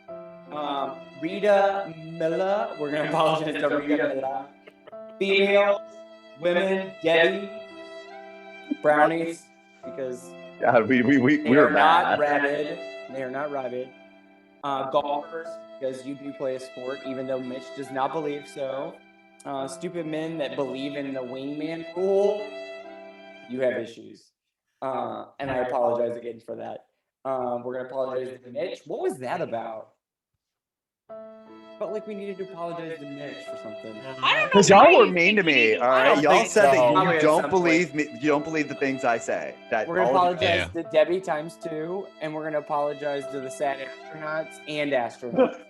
[SPEAKER 4] Rita Milla. We're going to apologize to Rita Milla. Females, women, Debbie, brownies, because
[SPEAKER 3] God, we were
[SPEAKER 4] not rabid. They are not rabid. Golfers, because you do play a sport, even though Mitch does not believe so. Stupid men that believe in the wingman rule, you have issues. And I apologize again for that. We're going to apologize to Mitch. What was that about? Felt like we needed to apologize to Mitch for something.
[SPEAKER 5] I don't know.
[SPEAKER 3] Because y'all were mean to me. All right, y'all said
[SPEAKER 1] so.
[SPEAKER 3] that you don't believe me. You don't believe the things I say. That
[SPEAKER 4] we're gonna apologize to Debbie ×2, and we're gonna apologize to the sad astronauts and astronauts.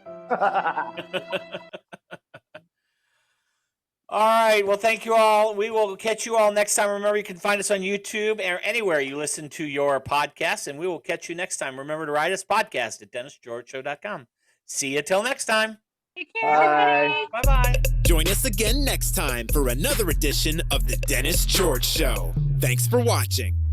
[SPEAKER 1] All right. Well, thank you all. We will catch you all next time. Remember, you can find us on YouTube or anywhere you listen to your podcasts, and we will catch you next time. Remember to write us podcast at DennisGeorgeShow.com. See you till next time.
[SPEAKER 5] Take care.
[SPEAKER 1] Bye. Bye-bye.
[SPEAKER 2] Join us again next time for another edition of The Dennis George Show. Thanks for watching.